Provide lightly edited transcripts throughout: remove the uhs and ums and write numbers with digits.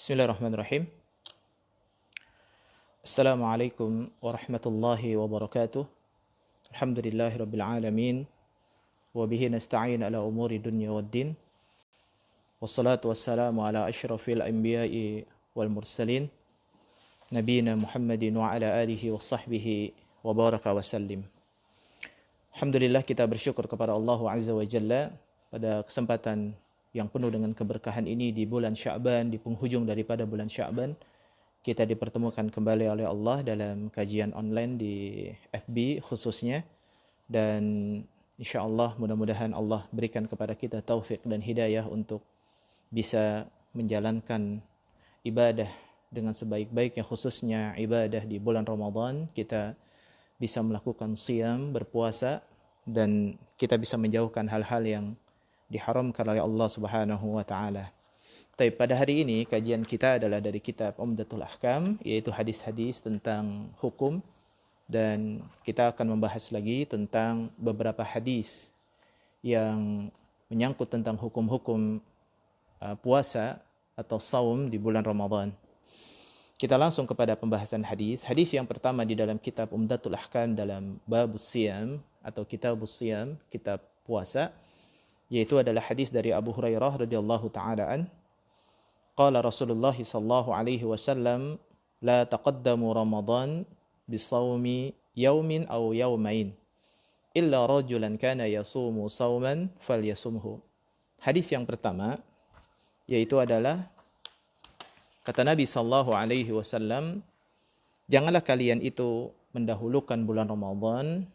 Bismillahirrahmanirrahim. Assalamualaikum warahmatullahi wabarakatuh. Alhamdulillahi rabbil alamin. Wa bihi nasta'in ala umuri dunya waddin. Wassalatu wassalamu ala asyrafil anbiya'i wal mursalin. Nabiyina Muhammadin wa ala alihi wa sahbihi wa baraka wa sallim. Alhamdulillah, kita bersyukur kepada Allah Azza wa Jalla pada kesempatan yang penuh dengan keberkahan ini di bulan Sya'ban, di penghujung daripada bulan Sya'ban. Kita dipertemukan kembali oleh Allah dalam kajian online di FB khususnya. Dan insyaAllah mudah-mudahan Allah berikan kepada kita taufik dan hidayah untuk bisa menjalankan ibadah dengan sebaik-baiknya, khususnya ibadah di bulan Ramadan. Kita bisa melakukan siyam, berpuasa, dan kita bisa menjauhkan hal-hal yang diharamkan oleh Allah Subhanahu wa taala. Tapi pada hari ini kajian kita adalah dari kitab Umdatul Ahkam, yaitu hadis-hadis tentang hukum, dan kita akan membahas lagi tentang beberapa hadis yang menyangkut tentang hukum-hukum puasa atau saum di bulan Ramadan. Kita langsung kepada pembahasan hadis. Hadis yang pertama di dalam kitab Umdatul Ahkam dalam Babus Siyam atau Kitabus Siyam, kitab puasa, yaitu adalah hadis dari Abu Hurairah radhiyallahu taala an. Qala Rasulullah sallallahu alaihi wasallam, la taqaddamu Ramadan bisawmi yaumin aw yaumain illa rajulan kana yasumu sauman falyasumhu. Hadis yang pertama yaitu adalah kata Nabi sallallahu alaihi wasallam, janganlah kalian itu mendahulukan bulan Ramadan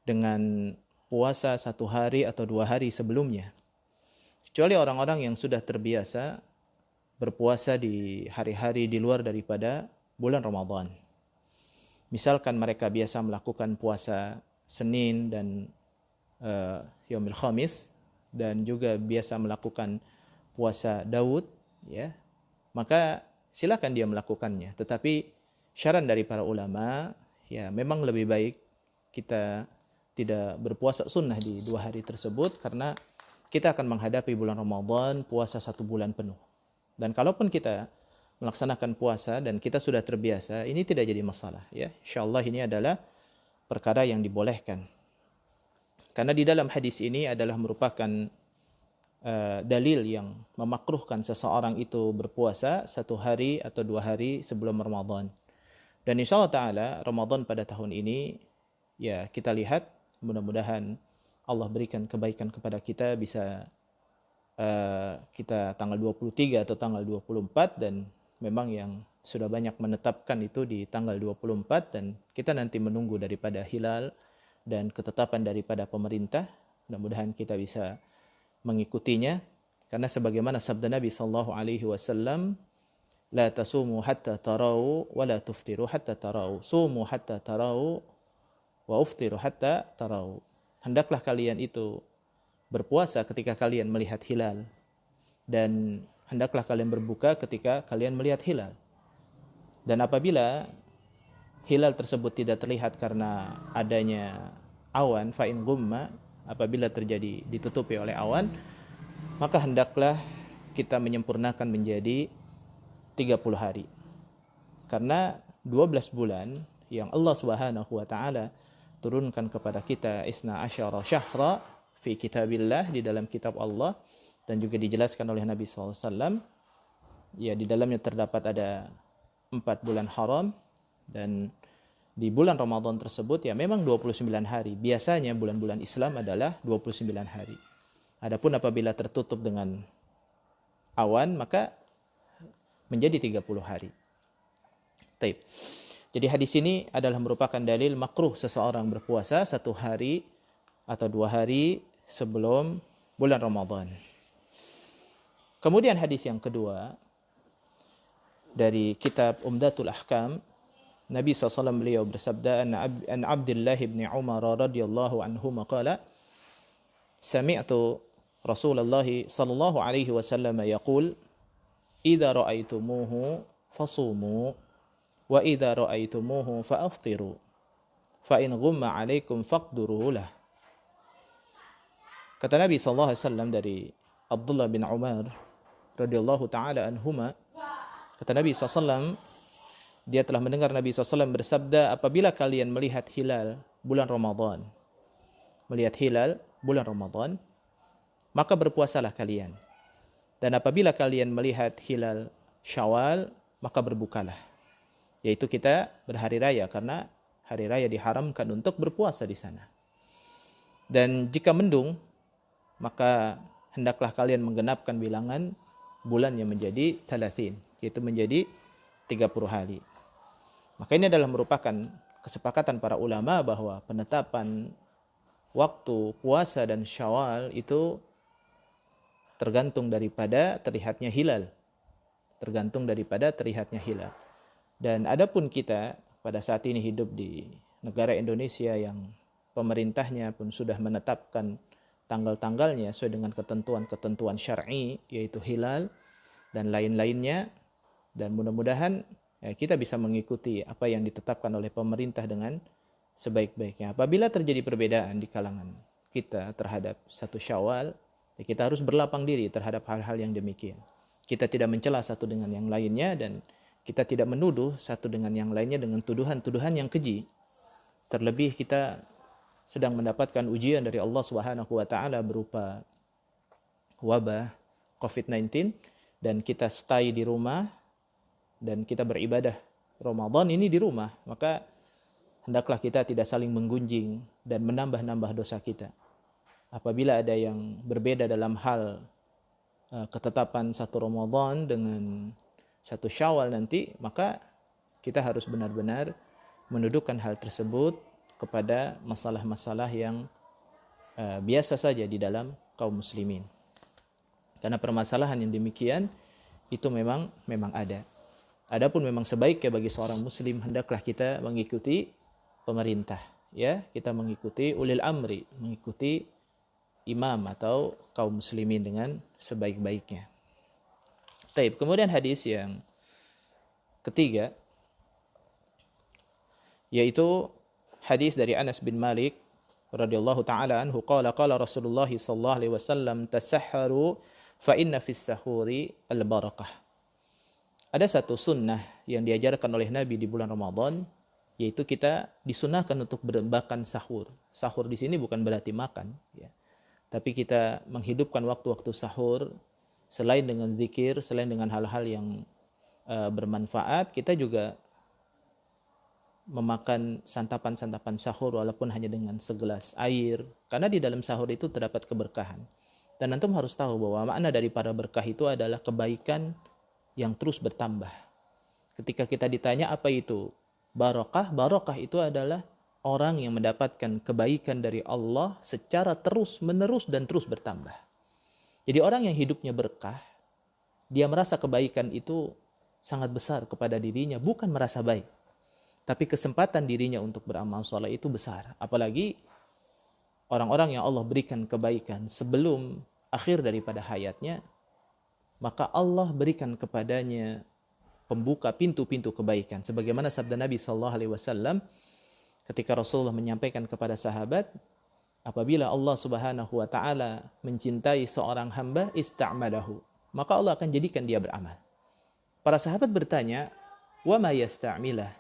dengan puasa satu hari atau 2 hari sebelumnya, kecuali orang-orang yang sudah terbiasa berpuasa di hari-hari di luar daripada bulan Ramadan. Misalkan mereka biasa melakukan puasa Senin dan Yaumil Khamis, dan juga biasa melakukan puasa Daud, ya, maka silakan dia melakukannya. Tetapi syarat dari para ulama, ya, memang lebih baik kita tidak berpuasa sunnah di 2 hari tersebut, karena kita akan menghadapi bulan Ramadan puasa 1 bulan penuh. Dan kalaupun kita melaksanakan puasa dan kita sudah terbiasa, ini tidak jadi masalah, ya. Insyaallah ini adalah perkara yang dibolehkan. Karena di dalam hadis ini adalah merupakan dalil yang memakruhkan seseorang itu berpuasa 1 hari atau 2 hari sebelum Ramadan. Dan insyaallah taala Ramadan pada tahun ini, ya, kita lihat mudah-mudahan Allah berikan kebaikan kepada kita, bisa kita tanggal 23 atau tanggal 24, dan memang yang sudah banyak menetapkan itu di tanggal 24, dan kita nanti menunggu daripada hilal dan ketetapan daripada pemerintah. Mudah-mudahan kita bisa mengikutinya, karena sebagaimana sabda Nabi sallallahu alaihi wasallam, la tasumu hatta tarau wa la tuftiru hatta tarau, sumu hatta tarau wa uftiru hatta tarau. Hendaklah kalian itu berpuasa ketika kalian melihat hilal, dan hendaklah kalian berbuka ketika kalian melihat hilal. Dan apabila hilal tersebut tidak terlihat karena adanya awan, fa in gumma, apabila terjadi ditutupi oleh awan, maka hendaklah kita menyempurnakan menjadi 30 hari. Karena 12 bulan yang Allah Subhanahu wa taala turunkan kepada kita, isna asyara syahra fi kitabillah, di dalam kitab Allah, dan juga dijelaskan oleh Nabi SAW, ya, di dalamnya terdapat ada 4 bulan haram, dan di bulan Ramadan tersebut, ya, memang 29 hari. Biasanya bulan-bulan Islam adalah 29 hari. Adapun apabila tertutup dengan awan, maka menjadi 30 hari. Taib. Jadi hadis ini adalah merupakan dalil makruh seseorang berpuasa 1 hari atau 2 hari sebelum bulan Ramadan. Kemudian hadis yang kedua dari kitab Umdatul Ahkam, Nabi SAW beliau bersabda, an Abdullah bin Umar radhiyallahu anhu qala, sami'tu Rasulullah sallallahu alaihi wasallam yaqul, idza ra'aitumuhu fasumu wa idza ra'aitumuhu fa'aftiru fa in ghumma 'alaikum faqduru lah. Kata Nabi sallallahu alaihi wasallam dari Abdullah bin Umar radhiyallahu taala anhuma, Kata Nabi SAW, dia telah mendengar Nabi SAW bersabda, apabila kalian melihat hilal bulan Ramadan, maka berpuasalah kalian. Dan apabila kalian melihat hilal Syawal, maka berbukalah. Yaitu kita berhari raya, karena hari raya diharamkan untuk berpuasa di sana. Dan jika mendung, maka hendaklah kalian menggenapkan bilangan bulannya menjadi 30, yaitu menjadi 30 hari. Maka ini adalah merupakan kesepakatan para ulama bahwa penetapan waktu puasa dan Syawal itu tergantung daripada terlihatnya hilal. Dan adapun kita pada saat ini hidup di negara Indonesia yang pemerintahnya pun sudah menetapkan tanggal-tanggalnya sesuai dengan ketentuan-ketentuan syar'i, yaitu hilal dan lain-lainnya, dan mudah-mudahan kita bisa mengikuti apa yang ditetapkan oleh pemerintah dengan sebaik-baiknya. Apabila terjadi perbedaan di kalangan kita terhadap satu Syawal, kita harus berlapang diri terhadap hal-hal yang demikian. Kita tidak mencela satu dengan yang lainnya, dan kita tidak menuduh satu dengan yang lainnya dengan tuduhan-tuduhan yang keji. Terlebih kita sedang mendapatkan ujian dari Allah Subhanahu wa taala berupa wabah COVID-19, dan kita stay di rumah dan kita beribadah Ramadan ini di rumah, maka hendaklah kita tidak saling menggunjing dan menambah-nambah dosa kita. Apabila ada yang berbeda dalam hal ketetapan satu Ramadan dengan satu Syawal nanti, maka kita harus benar-benar mendudukkan hal tersebut kepada masalah-masalah yang biasa saja di dalam kaum muslimin. Karena permasalahan yang demikian itu memang ada. Adapun memang sebaiknya bagi seorang muslim hendaklah kita mengikuti pemerintah, ya, kita mengikuti ulil amri, mengikuti imam atau kaum muslimin dengan sebaik-baiknya. Taib. Kemudian hadis yang ketiga, yaitu hadis dari Anas bin Malik radhiyallahu taala anhu, qala Rasulullah sallallahu alaihi wasallam, tasahharu fa inna fis sahuri al barakah. Ada satu sunnah yang diajarkan oleh Nabi di bulan Ramadan, yaitu kita disunahkan untuk bermakan sahur. Sahur di sini bukan berarti makan, ya. Tapi kita menghidupkan waktu-waktu sahur, selain dengan zikir, selain dengan hal-hal yang bermanfaat, kita juga memakan santapan-santapan sahur walaupun hanya dengan segelas air, karena di dalam sahur itu terdapat keberkahan. Dan antum harus tahu bahwa makna daripada berkah itu adalah kebaikan yang terus bertambah. Ketika kita ditanya apa itu barakah, barakah itu adalah orang yang mendapatkan kebaikan dari Allah secara terus-menerus dan terus bertambah. Jadi orang yang hidupnya berkah, dia merasa kebaikan itu sangat besar kepada dirinya, bukan merasa baik, tapi kesempatan dirinya untuk beramal saleh itu besar. Apalagi orang-orang yang Allah berikan kebaikan sebelum akhir daripada hayatnya, maka Allah berikan kepadanya pembuka pintu-pintu kebaikan. Sebagaimana sabda Nabi SAW ketika Rasulullah menyampaikan kepada sahabat, apabila Allah Subhanahu wa taala mencintai seorang hamba, ista'malahu, maka Allah akan jadikan dia beramal. Para sahabat bertanya, wa ma yasta'milah?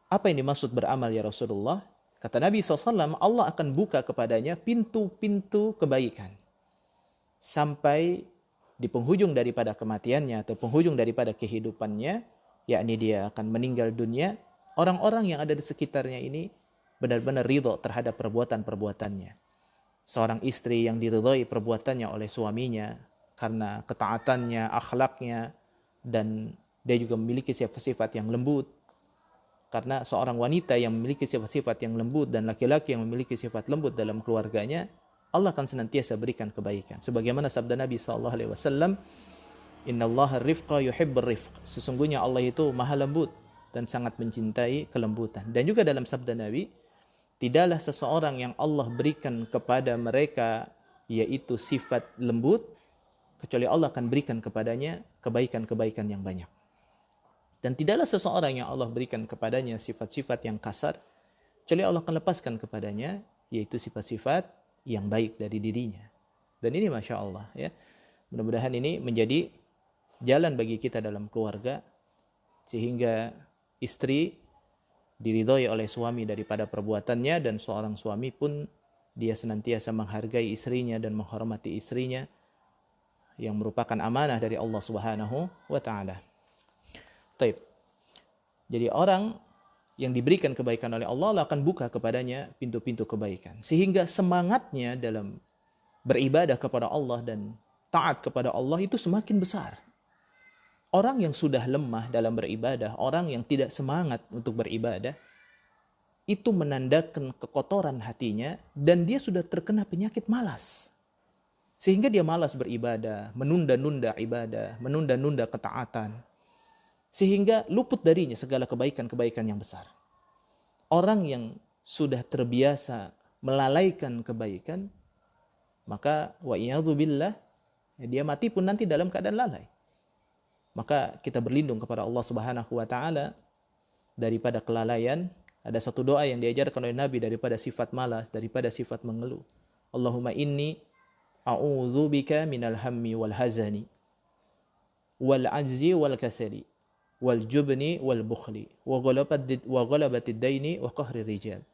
Apa yang dimaksud beramal ya Rasulullah? Kata Nabi SAW, Allah akan buka kepadanya pintu-pintu kebaikan sampai di penghujung daripada kematiannya atau penghujung daripada kehidupannya, yakni dia akan meninggal dunia, orang-orang yang ada di sekitarnya ini benar-benar ridho terhadap perbuatan-perbuatannya. Seorang istri yang diridhoi perbuatannya oleh suaminya karena ketaatannya, akhlaknya, dan dia juga memiliki sifat-sifat yang lembut. Karena seorang wanita yang memiliki sifat-sifat yang lembut dan laki-laki yang memiliki sifat lembut dalam keluarganya, Allah akan senantiasa berikan kebaikan. Sebagaimana sabda Nabi SAW, Innallaha rifqa yuhibbur rifq. Sesungguhnya Allah itu maha lembut dan sangat mencintai kelembutan. Dan juga dalam sabda Nabi, tidaklah seseorang yang Allah berikan kepada mereka yaitu sifat lembut, kecuali Allah akan berikan kepadanya kebaikan-kebaikan yang banyak. Dan tidaklah seseorang yang Allah berikan kepadanya sifat-sifat yang kasar, kecuali Allah akan lepaskan kepadanya yaitu sifat-sifat yang baik dari dirinya. Dan ini Masya Allah, ya. Mudah-mudahan ini menjadi jalan bagi kita dalam keluarga, sehingga istri diridhoi oleh suami daripada perbuatannya, dan seorang suami pun dia senantiasa menghargai istrinya dan menghormati istrinya yang merupakan amanah dari Allah Subhanahu wa taala. Taib. Jadi orang yang diberikan kebaikan oleh Allah, Allah akan buka kepadanya pintu-pintu kebaikan. Sehingga semangatnya dalam beribadah kepada Allah dan taat kepada Allah itu semakin besar. Orang yang sudah lemah dalam beribadah, orang yang tidak semangat untuk beribadah, itu menandakan kekotoran hatinya dan dia sudah terkena penyakit malas. Sehingga dia malas beribadah, menunda-nunda ibadah, menunda-nunda ketaatan. Sehingga luput darinya segala kebaikan-kebaikan yang besar. Orang yang sudah terbiasa melalaikan kebaikan, maka wa'iyadzubillah, dia mati pun nanti dalam keadaan lalai. Maka kita berlindung kepada Allah Subhanahu wa taala daripada kelalaian. Ada satu doa yang diajarkan oleh Nabi daripada sifat malas, daripada sifat mengeluh. Allahumma inni a'udzubika minal hammi wal hazani wal ajzi wal kasali wal jubni wal bukhli wa ghalabatid daini wa qahri rijal.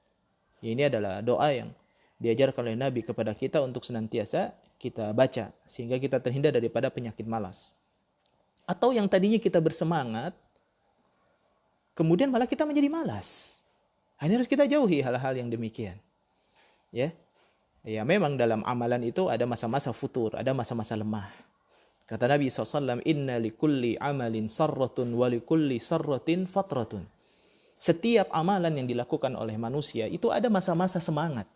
Ini adalah doa yang diajarkan oleh Nabi kepada kita untuk senantiasa kita baca sehingga kita terhindar daripada penyakit malas. Atau yang tadinya kita bersemangat, kemudian malah kita menjadi malas. Ini harus kita jauhi hal-hal yang demikian. Ya, memang dalam amalan itu ada masa-masa futur, ada masa-masa lemah. Kata Nabi SAW, inna likulli amalin sarratun wa likulli sarratin fatratun. Setiap amalan yang dilakukan oleh manusia itu ada masa-masa semangat.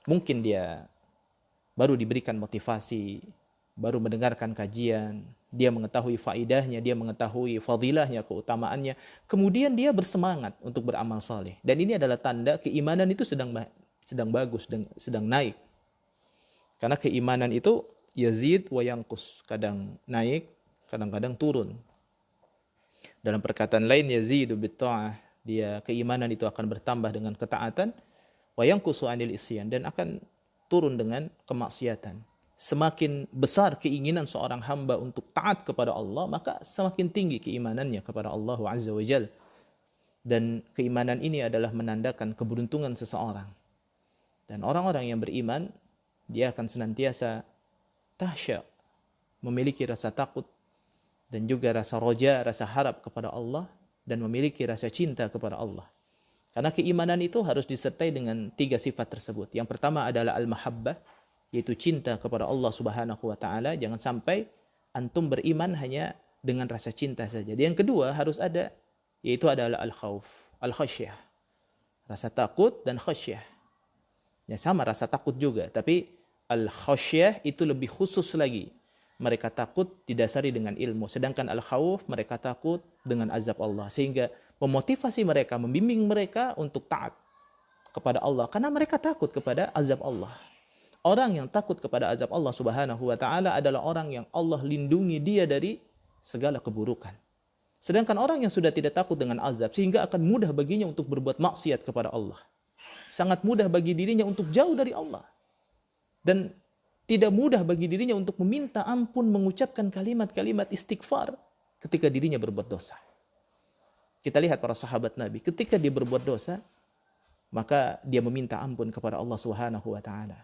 Mungkin dia baru diberikan motivasi, baru mendengarkan kajian, dia mengetahui faidahnya, dia mengetahui fadilahnya, keutamaannya, kemudian dia bersemangat untuk beramal saleh. Dan ini adalah tanda keimanan itu sedang bagus, sedang naik. Karena keimanan itu yazid wa yanqus, kadang naik, kadang-kadang turun. Dalam perkataan lain yazidu bitta'ah, dia keimanan itu akan bertambah dengan ketaatan, wa yanqusu anil isyan, dan akan turun dengan kemaksiatan. Semakin besar keinginan seorang hamba untuk taat kepada Allah, maka semakin tinggi keimanannya kepada Allah Azza wa Jalla. Dan keimanan ini adalah menandakan keberuntungan seseorang. Dan orang-orang yang beriman, dia akan senantiasa tahsya, memiliki rasa takut dan juga rasa roja, rasa harap kepada Allah, dan memiliki rasa cinta kepada Allah. Karena keimanan itu harus disertai dengan 3 sifat tersebut. Yang pertama adalah al-mahabbah, yaitu cinta kepada Allah Subhanahu wa taala. Jangan sampai antum beriman hanya dengan rasa cinta saja. Dan yang kedua harus ada, yaitu adalah al-khauf, al-khasyah. Rasa takut dan khasyah. Ya sama, rasa takut juga, tapi al-khasyah itu lebih khusus lagi. Mereka takut didasari dengan ilmu, sedangkan al-khauf mereka takut dengan azab Allah, sehingga memotivasi mereka, membimbing mereka untuk taat kepada Allah karena mereka takut kepada azab Allah. Orang yang takut kepada azab Allah Subhanahu wa taala adalah orang yang Allah lindungi dia dari segala keburukan. Sedangkan orang yang sudah tidak takut dengan azab, sehingga akan mudah baginya untuk berbuat maksiat kepada Allah. Sangat mudah bagi dirinya untuk jauh dari Allah. Dan tidak mudah bagi dirinya untuk meminta ampun, mengucapkan kalimat-kalimat istighfar ketika dirinya berbuat dosa. Kita lihat para sahabat Nabi, ketika dia berbuat dosa, maka dia meminta ampun kepada Allah Subhanahu wa taala.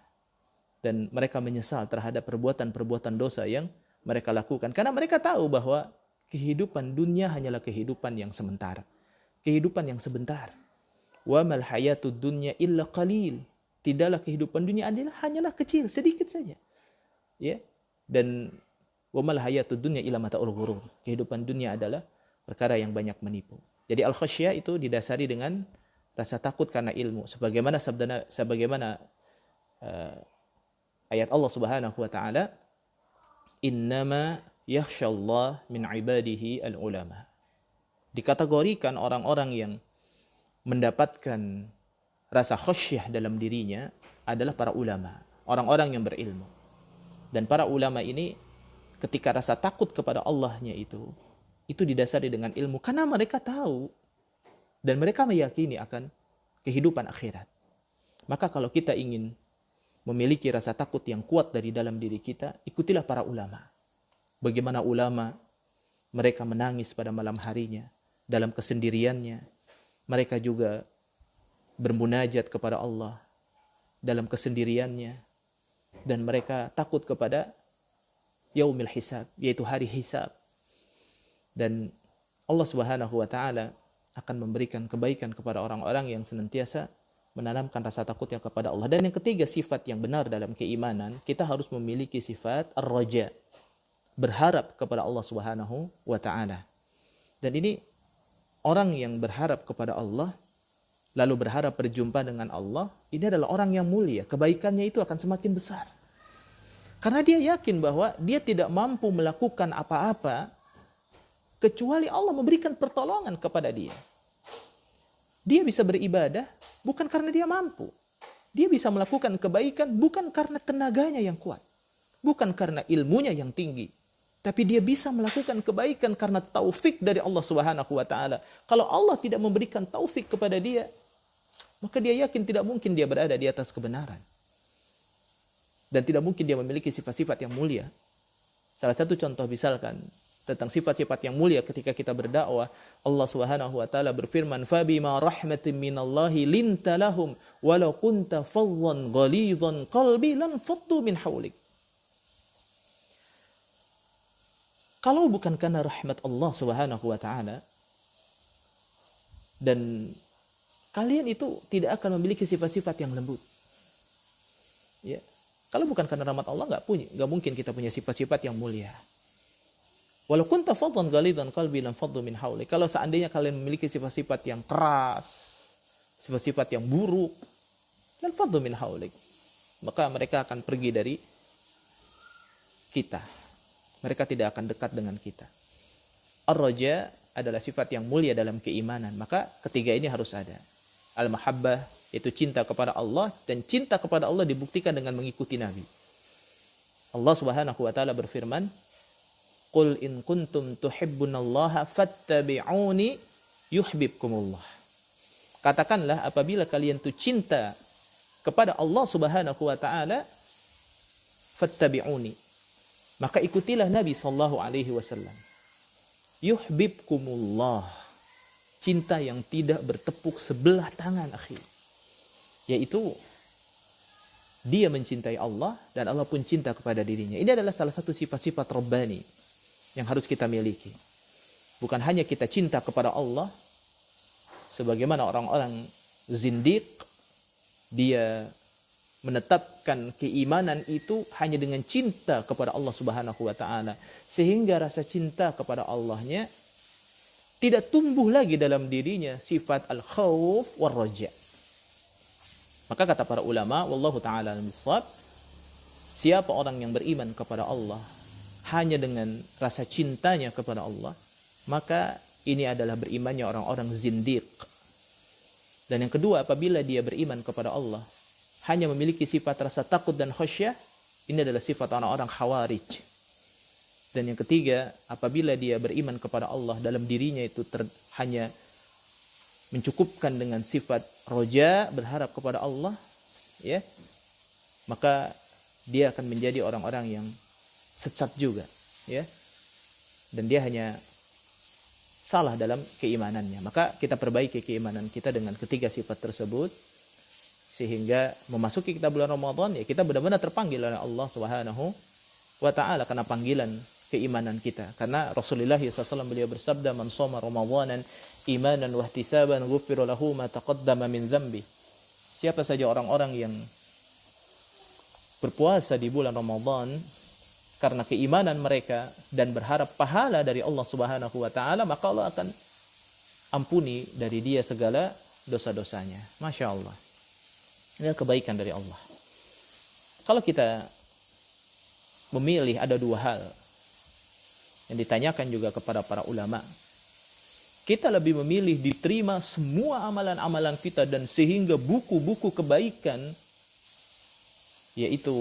Dan mereka menyesal terhadap perbuatan-perbuatan dosa yang mereka lakukan. Karena mereka tahu bahwa kehidupan dunia hanyalah kehidupan yang sementara. Kehidupan yang sebentar. Wa mal hayatud dunya illa qalil. Tidaklah kehidupan dunia hanyalah kecil, sedikit saja. Ya. Dan wa mal hayatud dunya illa mata'ul ghurur. Kehidupan dunia adalah perkara yang banyak menipu. Jadi al-khasyah itu didasari dengan rasa takut karena ilmu. Sebagaimana ayat Allah Subhanahu wa taala, innama yakhshallah min ibadihi al-ulama. Dikategorikan orang-orang yang mendapatkan rasa khasyah dalam dirinya adalah para ulama, orang-orang yang berilmu. Dan para ulama ini ketika rasa takut kepada Allahnya itu didasari dengan ilmu, karena mereka tahu dan mereka meyakini akan kehidupan akhirat. Maka kalau kita ingin memiliki rasa takut yang kuat dari dalam diri kita, ikutilah para ulama. bagaimana ulama mereka menangis pada malam harinya dalam kesendiriannya. Mereka juga bermunajat kepada Allah dalam kesendiriannya, dan mereka takut kepada yaumil hisab, yaitu hari hisab. Dan Allah Subhanahu wa taala akan memberikan kebaikan kepada orang-orang yang senantiasa menanamkan rasa takutnya kepada Allah. Dan yang ketiga, sifat yang benar dalam keimanan, kita harus memiliki sifat ar-raja, berharap kepada Allah Subhanahu wa taala. Dan ini orang yang berharap kepada Allah lalu berharap berjumpa dengan Allah, ini adalah orang yang mulia. Kebaikannya itu akan semakin besar. Karena dia yakin bahwa dia tidak mampu melakukan apa-apa kecuali Allah memberikan pertolongan kepada dia. Dia bisa beribadah bukan karena dia mampu. Dia bisa melakukan kebaikan bukan karena tenaganya yang kuat, bukan karena ilmunya yang tinggi. Tapi dia bisa melakukan kebaikan karena taufik dari Allah Subhanahu wa taala. Kalau Allah tidak memberikan taufik kepada dia, maka dia yakin tidak mungkin dia berada di atas kebenaran. Dan tidak mungkin dia memiliki sifat-sifat yang mulia. Salah satu contoh misalkan tentang sifat-sifat yang mulia ketika kita berdakwah, Allah Subhanahu wa taala berfirman, "Fabima rahmatin minallahi linta lahum walau kunta faddan ghalidhan qalbi lan faddu min hawlik." Kalau bukan karena rahmat Allah Subhanahu wa taala, dan kalian itu tidak akan memiliki sifat-sifat yang lembut. Ya. Kalau bukan karena rahmat Allah, enggak mungkin kita punya sifat-sifat yang mulia. Walau kunta faddan ghalidan qalbi lam faddu min hawli. Kalau seandainya kalian memiliki sifat-sifat yang keras, sifat-sifat yang buruk, lam faddu min hawlik, maka mereka akan pergi dari kita. Mereka tidak akan dekat dengan kita. Ar-raja adalah sifat yang mulia dalam keimanan. Maka ketiga ini harus ada. Al-mahabbah, yaitu cinta kepada Allah, dan cinta kepada Allah dibuktikan dengan mengikuti Nabi. Allah Subhanahu wa taala berfirman, "Qul in kuntum tuhibbunallaha fattabi'uni yuhibbukumullah." Katakanlah, apabila kalian itu cinta kepada Allah Subhanahu wa taala, fattabi'uni, maka ikutilah Nabi sallallahu alaihi wasallam. Yuhibbukumullah, cinta yang tidak bertepuk sebelah tangan, akhi. Yaitu dia mencintai Allah dan Allah pun cinta kepada dirinya. Ini adalah salah satu sifat-sifat Rabbani yang harus kita miliki. Bukan hanya kita cinta kepada Allah sebagaimana orang-orang zindiq, dia menetapkan keimanan itu hanya dengan cinta kepada Allah Subhanahu wa taala, sehingga rasa cinta kepada Allahnya tidak tumbuh lagi dalam dirinya sifat al-khauf war raja. Maka kata para ulama, wallahu taala al-bissawab, siapa orang yang beriman kepada Allah hanya dengan rasa cintanya kepada Allah, maka ini adalah berimannya orang-orang zindiq. Dan yang kedua, apabila dia beriman kepada Allah hanya memiliki sifat rasa takut dan khasyah, ini adalah sifat orang-orang khawarij. Dan yang ketiga, apabila dia beriman kepada Allah, dalam dirinya itu hanya mencukupkan dengan sifat roja, berharap kepada Allah, ya, maka dia akan menjadi orang-orang yang sesat juga, ya, dan dia hanya salah dalam keimanannya. Maka kita perbaiki keimanan kita dengan ketiga sifat tersebut, sehingga memasuki kita bulan Ramadan, ya kita benar-benar terpanggil oleh Allah Subhanahu wa taala karena panggilan keimanan kita. Karena Rasulullah SAW beliau bersabda, "Man shoma Ramadanan imanan wa ihtisaban ghufira lahu ma taqaddama min dzambi." Siapa saja orang-orang yang berpuasa di bulan Ramadan karena keimanan mereka dan berharap pahala dari Allah Subhanahu wa taala, maka Allah akan ampuni dari dia segala dosa-dosanya. Masya Allah. Ini kebaikan dari Allah. Kalau kita memilih, ada dua hal yang ditanyakan juga kepada para ulama. Kita lebih memilih diterima semua amalan-amalan kita dan sehingga buku-buku kebaikan, yaitu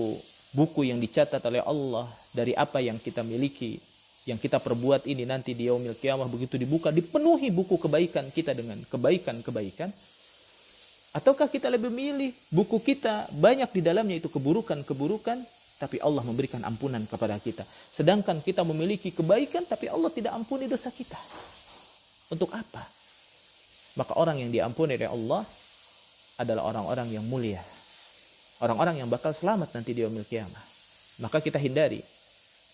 buku yang dicatat oleh Allah dari apa yang kita miliki, yang kita perbuat ini nanti di yaumil qiyamah, begitu dibuka dipenuhi buku kebaikan kita dengan kebaikan-kebaikan. Ataukah kita lebih memilih buku kita banyak di dalamnya itu keburukan-keburukan, tapi Allah memberikan ampunan kepada kita. Sedangkan kita memiliki kebaikan, tapi Allah tidak ampuni dosa kita. Untuk apa? Maka orang yang diampuni oleh Allah adalah orang-orang yang mulia. Orang-orang yang bakal selamat nanti di yaumil qiyamah. Maka kita hindari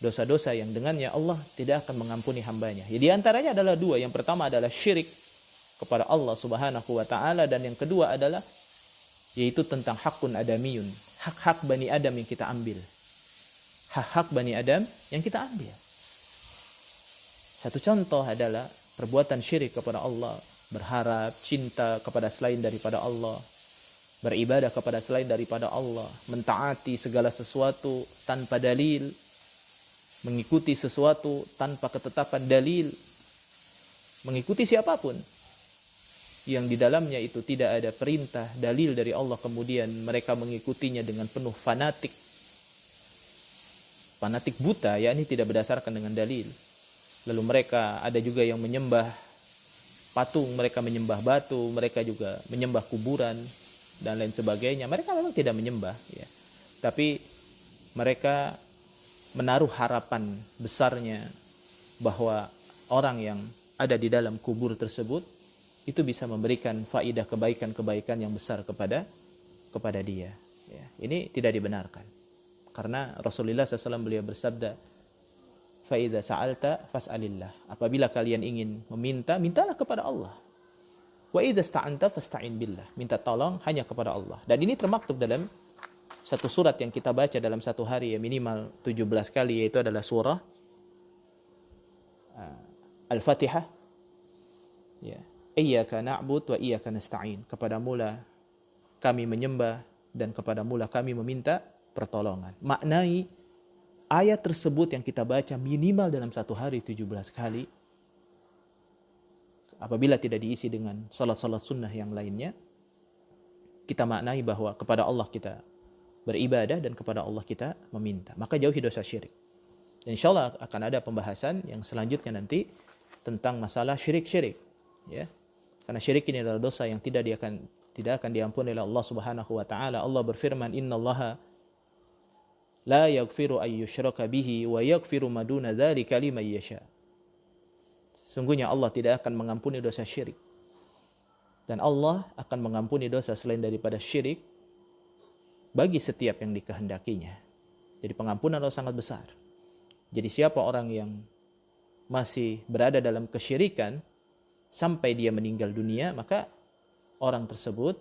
dosa-dosa yang dengannya Allah tidak akan mengampuni hambanya. Di antaranya adalah dua. Yang pertama adalah syirik kepada Allah Subhanahu wa taala, dan yang kedua adalah yaitu tentang hakun adamiyun, hak-hak Bani Adam yang kita ambil. Hak-hak Bani Adam yang kita ambil. Satu contoh adalah perbuatan syirik kepada Allah, berharap, cinta kepada selain daripada Allah, beribadah kepada selain daripada Allah, mentaati segala sesuatu tanpa dalil, mengikuti sesuatu tanpa ketetapan dalil, mengikuti siapapun yang di dalamnya itu tidak ada perintah dalil dari Allah, kemudian mereka mengikutinya dengan penuh fanatik buta, yakni tidak berdasarkan dengan dalil. Lalu mereka ada juga yang menyembah patung, mereka menyembah batu, mereka juga menyembah kuburan dan lain sebagainya. Mereka memang tidak menyembah, ya, tapi mereka menaruh harapan besarnya bahwa orang yang ada di dalam kubur tersebut itu bisa memberikan faidah kebaikan-kebaikan yang besar kepada dia. Ya, ini tidak dibenarkan. Karena Rasulullah SAW beliau bersabda, "Fa'idha sa'alta fas'alillah." Apabila kalian ingin meminta, mintalah kepada Allah. "Wa idza sta'anta fasta'in billah." Minta tolong hanya kepada Allah. Dan ini termaktub dalam satu surat yang kita baca dalam satu hari, ya minimal 17 kali, yaitu adalah surah Al-Fatihah. Ya. Iyyaka na'bud wa iyyaka nasta'in. Kepadamulah kami menyembah dan kepadamulah kami meminta pertolongan. Maknai ayat tersebut yang kita baca minimal dalam satu hari 17 kali. Apabila tidak diisi dengan salat-salat sunnah yang lainnya, kita maknai bahwa kepada Allah kita beribadah dan kepada Allah kita meminta. Maka jauhi dosa syirik. Dan insyaallah akan ada pembahasan yang selanjutnya nanti tentang masalah syirik-syirik. Ya. Karena syirik ini adalah dosa yang tidak akan diampuni oleh Allah Subhanahu wa taala. Allah berfirman, "Innallaha la yaghfiru ay yushraka bihi wa yaghfiru ma duna dzalika liman yasha." Sungguhnya Allah tidak akan mengampuni dosa syirik. Dan Allah akan mengampuni dosa selain daripada syirik bagi setiap yang dikehendakinya. Jadi pengampunan Allah sangat besar. Jadi siapa orang yang masih berada dalam kesyirikan sampai dia meninggal dunia, maka orang tersebut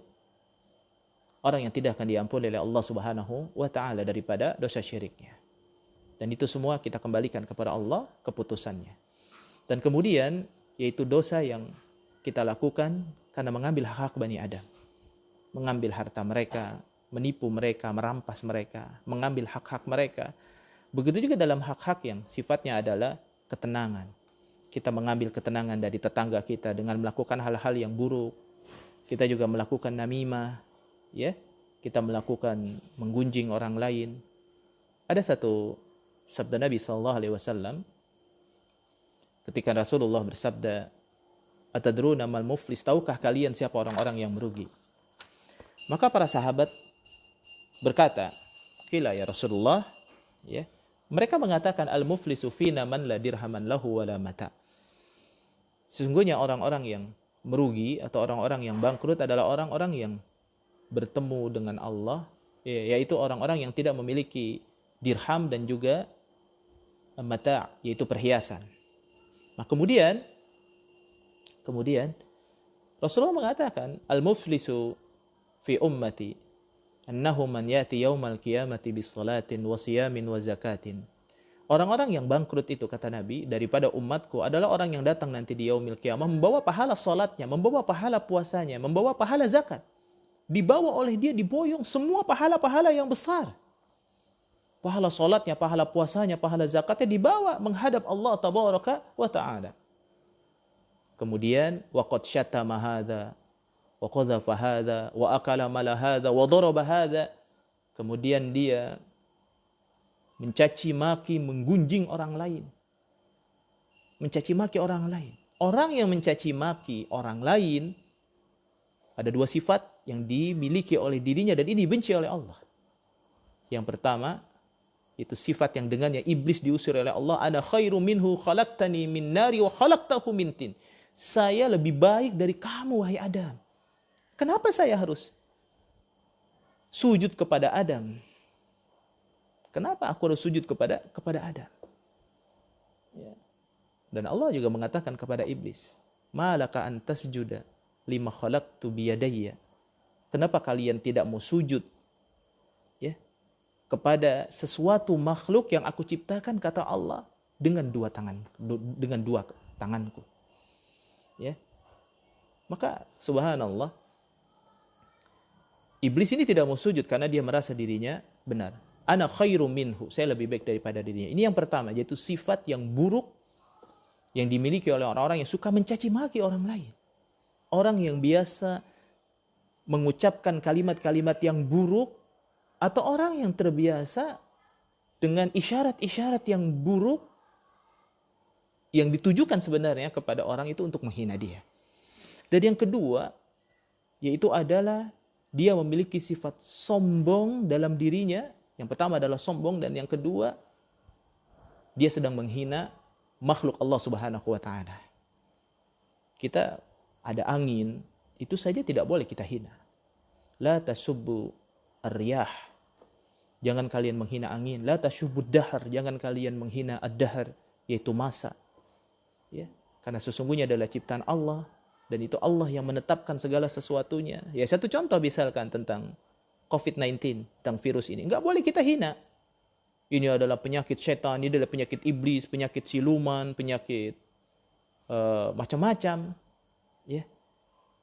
orang yang tidak akan diampuni oleh Allah Subhanahu wa taala daripada dosa syiriknya. Dan itu semua kita kembalikan kepada Allah keputusannya. Dan kemudian yaitu dosa yang kita lakukan karena mengambil hak Bani Adam. Mengambil harta mereka, menipu mereka, merampas mereka, mengambil hak-hak mereka. Begitu juga dalam hak-hak yang sifatnya adalah ketenangan. Kita mengambil ketenangan dari tetangga kita dengan melakukan hal-hal yang buruk. Kita juga melakukan namimah, ya. Kita melakukan menggunjing orang lain. Ada satu sabda Nabi SAW ketika Rasulullah bersabda, "Atadruna mal muflis?" Tahukah kalian siapa orang-orang yang merugi? Maka para sahabat berkata, "Qila ya Rasulullah." Ya. Mereka mengatakan, "Al-muflisu fina man la dirhaman lahu wa la mata." Sesungguhnya orang-orang yang merugi atau orang-orang yang bangkrut adalah orang-orang yang bertemu dengan Allah, yaitu orang-orang yang tidak memiliki dirham dan juga mata, yaitu perhiasan. Nah, kemudian Rasulullah mengatakan, "Al-muflisu fi ummati annahu man yati yaumal qiyamati bis salatin wa siyamin wa zakatin." Orang-orang yang bangkrut itu, kata Nabi, daripada umatku adalah orang yang datang nanti di yaumil qiyamah membawa pahala salatnya, membawa pahala puasanya, membawa pahala zakat. Dibawa oleh dia, diboyong semua pahala-pahala yang besar. Pahala salatnya, pahala puasanya, pahala zakatnya dibawa menghadap Allah tabaraka wa ta'ala. Kemudian waqad syatama hadza wa qadhafa hadza wa akala mala hadza wa daraba hadza. Kemudian dia mencaci maki, menggunjing orang lain. Mencaci maki orang lain. Orang yang mencaci maki orang lain ada dua sifat yang dimiliki oleh dirinya dan ini dibenci oleh Allah. Yang pertama, Itu sifat yang dengannya iblis diusir oleh Allah. Ana khairu minhu khalaqtani min nari wa khalaqtahu min tin. Saya lebih baik dari kamu, wahai Adam. Kenapa saya harus sujud kepada Adam? Kenapa aku harus sujud kepada Adam? Ya. Dan Allah juga mengatakan kepada iblis, malaka an tasjuda lima khalaqtu biyadayya. Kenapa kalian tidak mau sujud, ya, kepada sesuatu makhluk yang aku ciptakan, kata Allah, dengan dua tanganku. Ya. Maka subhanallah, iblis ini tidak mau sujud karena dia merasa dirinya benar. Ana khairu minhu, saya lebih baik daripada dirinya. Ini yang pertama, yaitu sifat yang buruk yang dimiliki oleh orang-orang yang suka mencaci maki orang lain. Orang yang biasa mengucapkan kalimat-kalimat yang buruk, atau orang yang terbiasa dengan isyarat-isyarat yang buruk yang ditujukan sebenarnya kepada orang itu untuk menghina dia. Dan yang kedua, yaitu adalah dia memiliki sifat sombong dalam dirinya. Yang pertama adalah sombong, dan yang kedua, dia sedang menghina makhluk Allah Subhanahu wa taala. Kita ada angin, itu saja tidak boleh kita hina. La tasubbu ar-riyah. Jangan kalian menghina angin. La tasubbu dahar. Jangan kalian menghina ad-dahar, yaitu masa. Ya, karena sesungguhnya adalah ciptaan Allah, dan itu Allah yang menetapkan segala sesuatunya. Ya, satu contoh misalkan tentang COVID-19, tentang virus ini. Enggak boleh kita hina. Ini adalah penyakit setan, ini adalah penyakit iblis, penyakit siluman, penyakit macam-macam. Ya.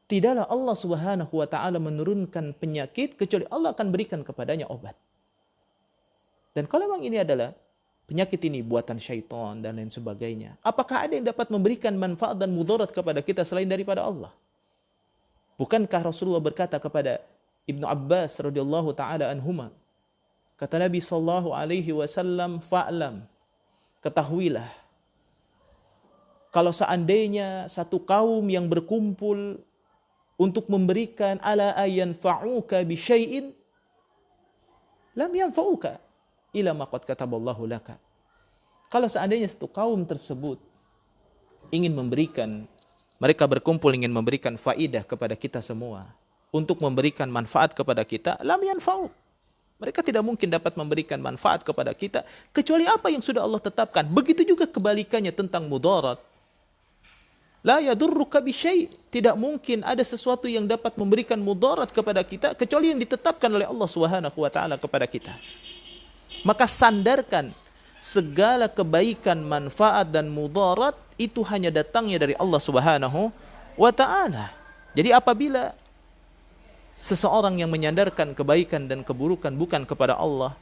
Tidaklah Allah Subhanahu wa taala menurunkan penyakit kecuali Allah akan berikan kepadanya obat. Dan kalau memang ini adalah penyakit ini buatan syaitan dan lain sebagainya, apakah ada yang dapat memberikan manfaat dan mudarat kepada kita selain daripada Allah? Bukankah Rasulullah berkata kepada Ibnu Abbas radhiyallahu taala anhuma, kata Nabi sallallahu alaihi wasallam, fa'lam, ketahuilah, kalau seandainya satu kaum yang berkumpul untuk memberikan ala ayyan fa'uka bi syai'in lam yanfa'uka ila ma qad kataballahu laka. Kalau seandainya satu kaum tersebut ingin memberikan, mereka berkumpul ingin memberikan faidah kepada kita semua, untuk memberikan manfaat kepada kita, lam yanfa'u. Mereka tidak mungkin dapat memberikan manfaat kepada kita kecuali apa yang sudah Allah tetapkan. Begitu juga kebalikannya tentang mudarat. La yadurruka bi syai'. Tidak mungkin ada sesuatu yang dapat memberikan mudarat kepada kita kecuali yang ditetapkan oleh Allah Subhanahu wa taala kepada kita. Maka sandarkan segala kebaikan, manfaat dan mudarat itu hanya datangnya dari Allah Subhanahu wa taala. Jadi apabila seseorang yang menyandarkan kebaikan dan keburukan bukan kepada Allah,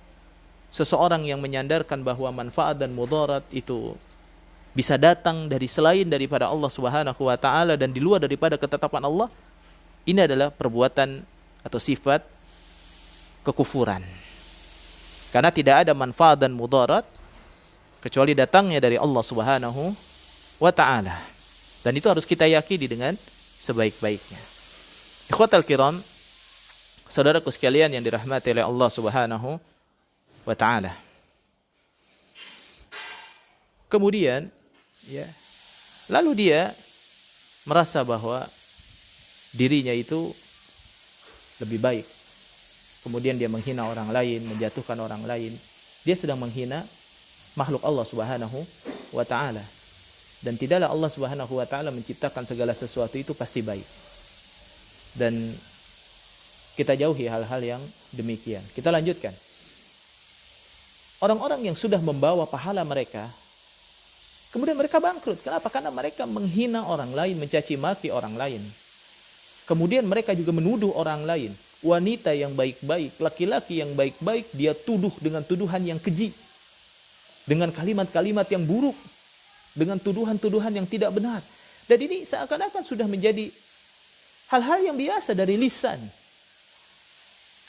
seseorang yang menyandarkan bahwa manfaat dan mudarat itu bisa datang dari selain daripada Allah Subhanahu wa taala dan di luar daripada ketetapan Allah, ini adalah perbuatan atau sifat kekufuran. Karena tidak ada manfaat dan mudarat kecuali datangnya dari Allah Subhanahu wa taala. Dan itu harus kita yakini dengan sebaik-baiknya. Ikhwatal kiram, saudaraku sekalian yang dirahmati oleh Allah Subhanahu wa taala. Kemudian, ya, lalu dia merasa bahwa dirinya itu lebih baik. Kemudian dia menghina orang lain, menjatuhkan orang lain. Dia sedang menghina makhluk Allah Subhanahu wa taala. Dan tidaklah Allah Subhanahu wa taala menciptakan segala sesuatu itu pasti baik. Dan kita jauhi hal-hal yang demikian. Kita lanjutkan. Orang-orang yang sudah membawa pahala mereka, kemudian mereka bangkrut. Kenapa? Karena mereka menghina orang lain, mencaci maki orang lain. Kemudian mereka juga menuduh orang lain. Wanita yang baik-baik, laki-laki yang baik-baik, dia tuduh dengan tuduhan yang keji. Dengan kalimat-kalimat yang buruk. Dengan tuduhan-tuduhan yang tidak benar. Dan ini seakan-akan sudah menjadi hal-hal yang biasa dari lisan.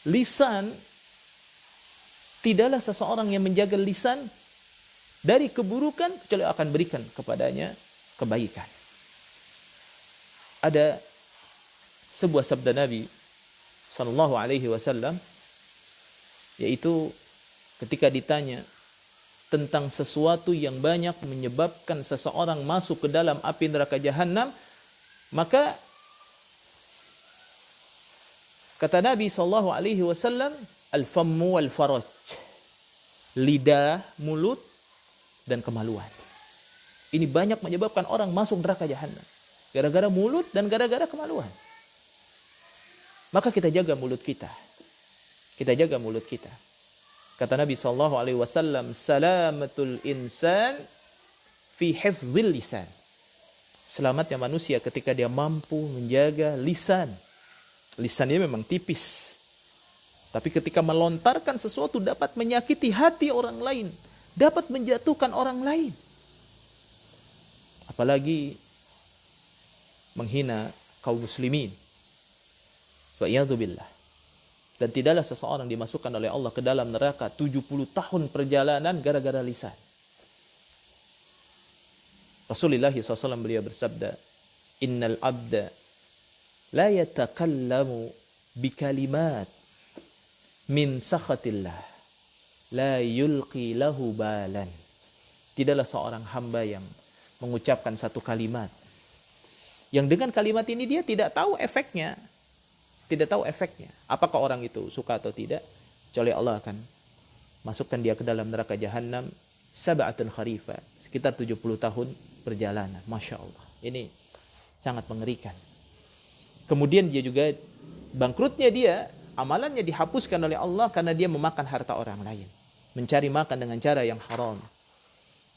Lisan, tidaklah seseorang yang menjaga lisan dari keburukan kecuali akan berikan kepadanya kebaikan. Ada sebuah sabda Nabi sallallahu alaihi wasallam, yaitu ketika ditanya tentang sesuatu yang banyak menyebabkan seseorang masuk ke dalam api neraka jahanam, maka kata Nabi SAW, al-fammu wal-faraj, lidah, mulut, dan kemaluan. Ini banyak menyebabkan orang masuk neraka jahanam, gara-gara mulut dan gara-gara kemaluan. Maka kita jaga mulut kita. Kita jaga mulut kita. Kata Nabi SAW, salamatul insan fi hifzil lisan. Selamatnya manusia ketika dia mampu menjaga lisan. Lisannya memang tipis, tapi ketika melontarkan sesuatu dapat menyakiti hati orang lain, dapat menjatuhkan orang lain. Apalagi menghina kaum muslimin. Wa'iyadzubillah. Dan tidaklah seseorang dimasukkan oleh Allah ke dalam neraka 70 tahun perjalanan gara-gara lisan. Rasulullah SAW beliau bersabda, innal abda la yatakallamu bikalimat min sakhatillah la yulqi lahu balan. Tidaklah seorang hamba yang mengucapkan satu kalimat yang dengan kalimat ini dia tidak tahu efeknya. Tidak tahu efeknya. Apakah orang itu suka atau tidak? Kecuali Allah akan masukkan dia ke dalam neraka jahanam sab'atun kharifa, sekitar 70 tahun perjalanan. Masya Allah. Ini sangat mengerikan. Kemudian dia juga bangkrutnya dia, amalannya dihapuskan oleh Allah karena dia memakan harta orang lain. Mencari makan dengan cara yang haram.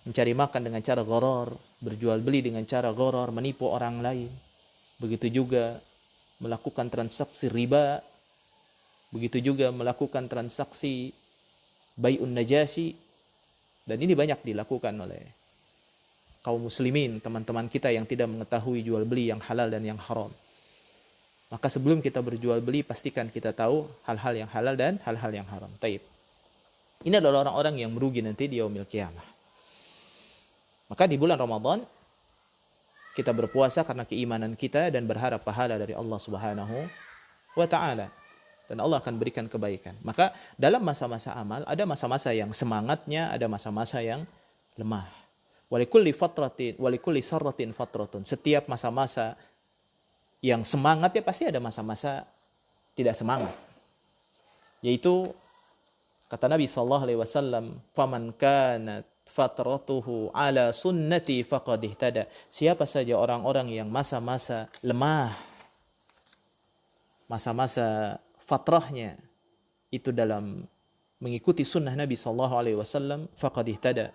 Mencari makan dengan cara gharar, berjual beli dengan cara gharar, menipu orang lain. Begitu juga melakukan transaksi riba, begitu juga melakukan transaksi bai'un najasi, dan ini banyak dilakukan oleh kaum muslimin, teman-teman kita yang tidak mengetahui jual beli yang halal dan yang haram. Maka sebelum kita berjual beli, pastikan kita tahu hal-hal yang halal dan hal-hal yang haram. Taib. Ini adalah orang-orang yang merugi nanti di yaumil qiyamah. Maka di bulan Ramadan kita berpuasa karena keimanan kita dan berharap pahala dari Allah Subhanahu wa taala. Dan Allah akan berikan kebaikan. Maka dalam masa-masa amal ada masa-masa yang semangatnya, ada masa-masa yang lemah. Walikulli fatratin, walikulli sarratin fatratun. Setiap masa-masa yang semangat ya pasti ada masa-masa tidak semangat. Yaitu kata Nabi sallallahu alaihi wasallam, "Faman kanat fatratuhu ala sunnati faqad ihtada." Siapa saja orang-orang yang masa-masa lemah, masa-masa fatrahnya itu dalam mengikuti sunnah Nabi sallallahu alaihi wasallam, faqad ihtada,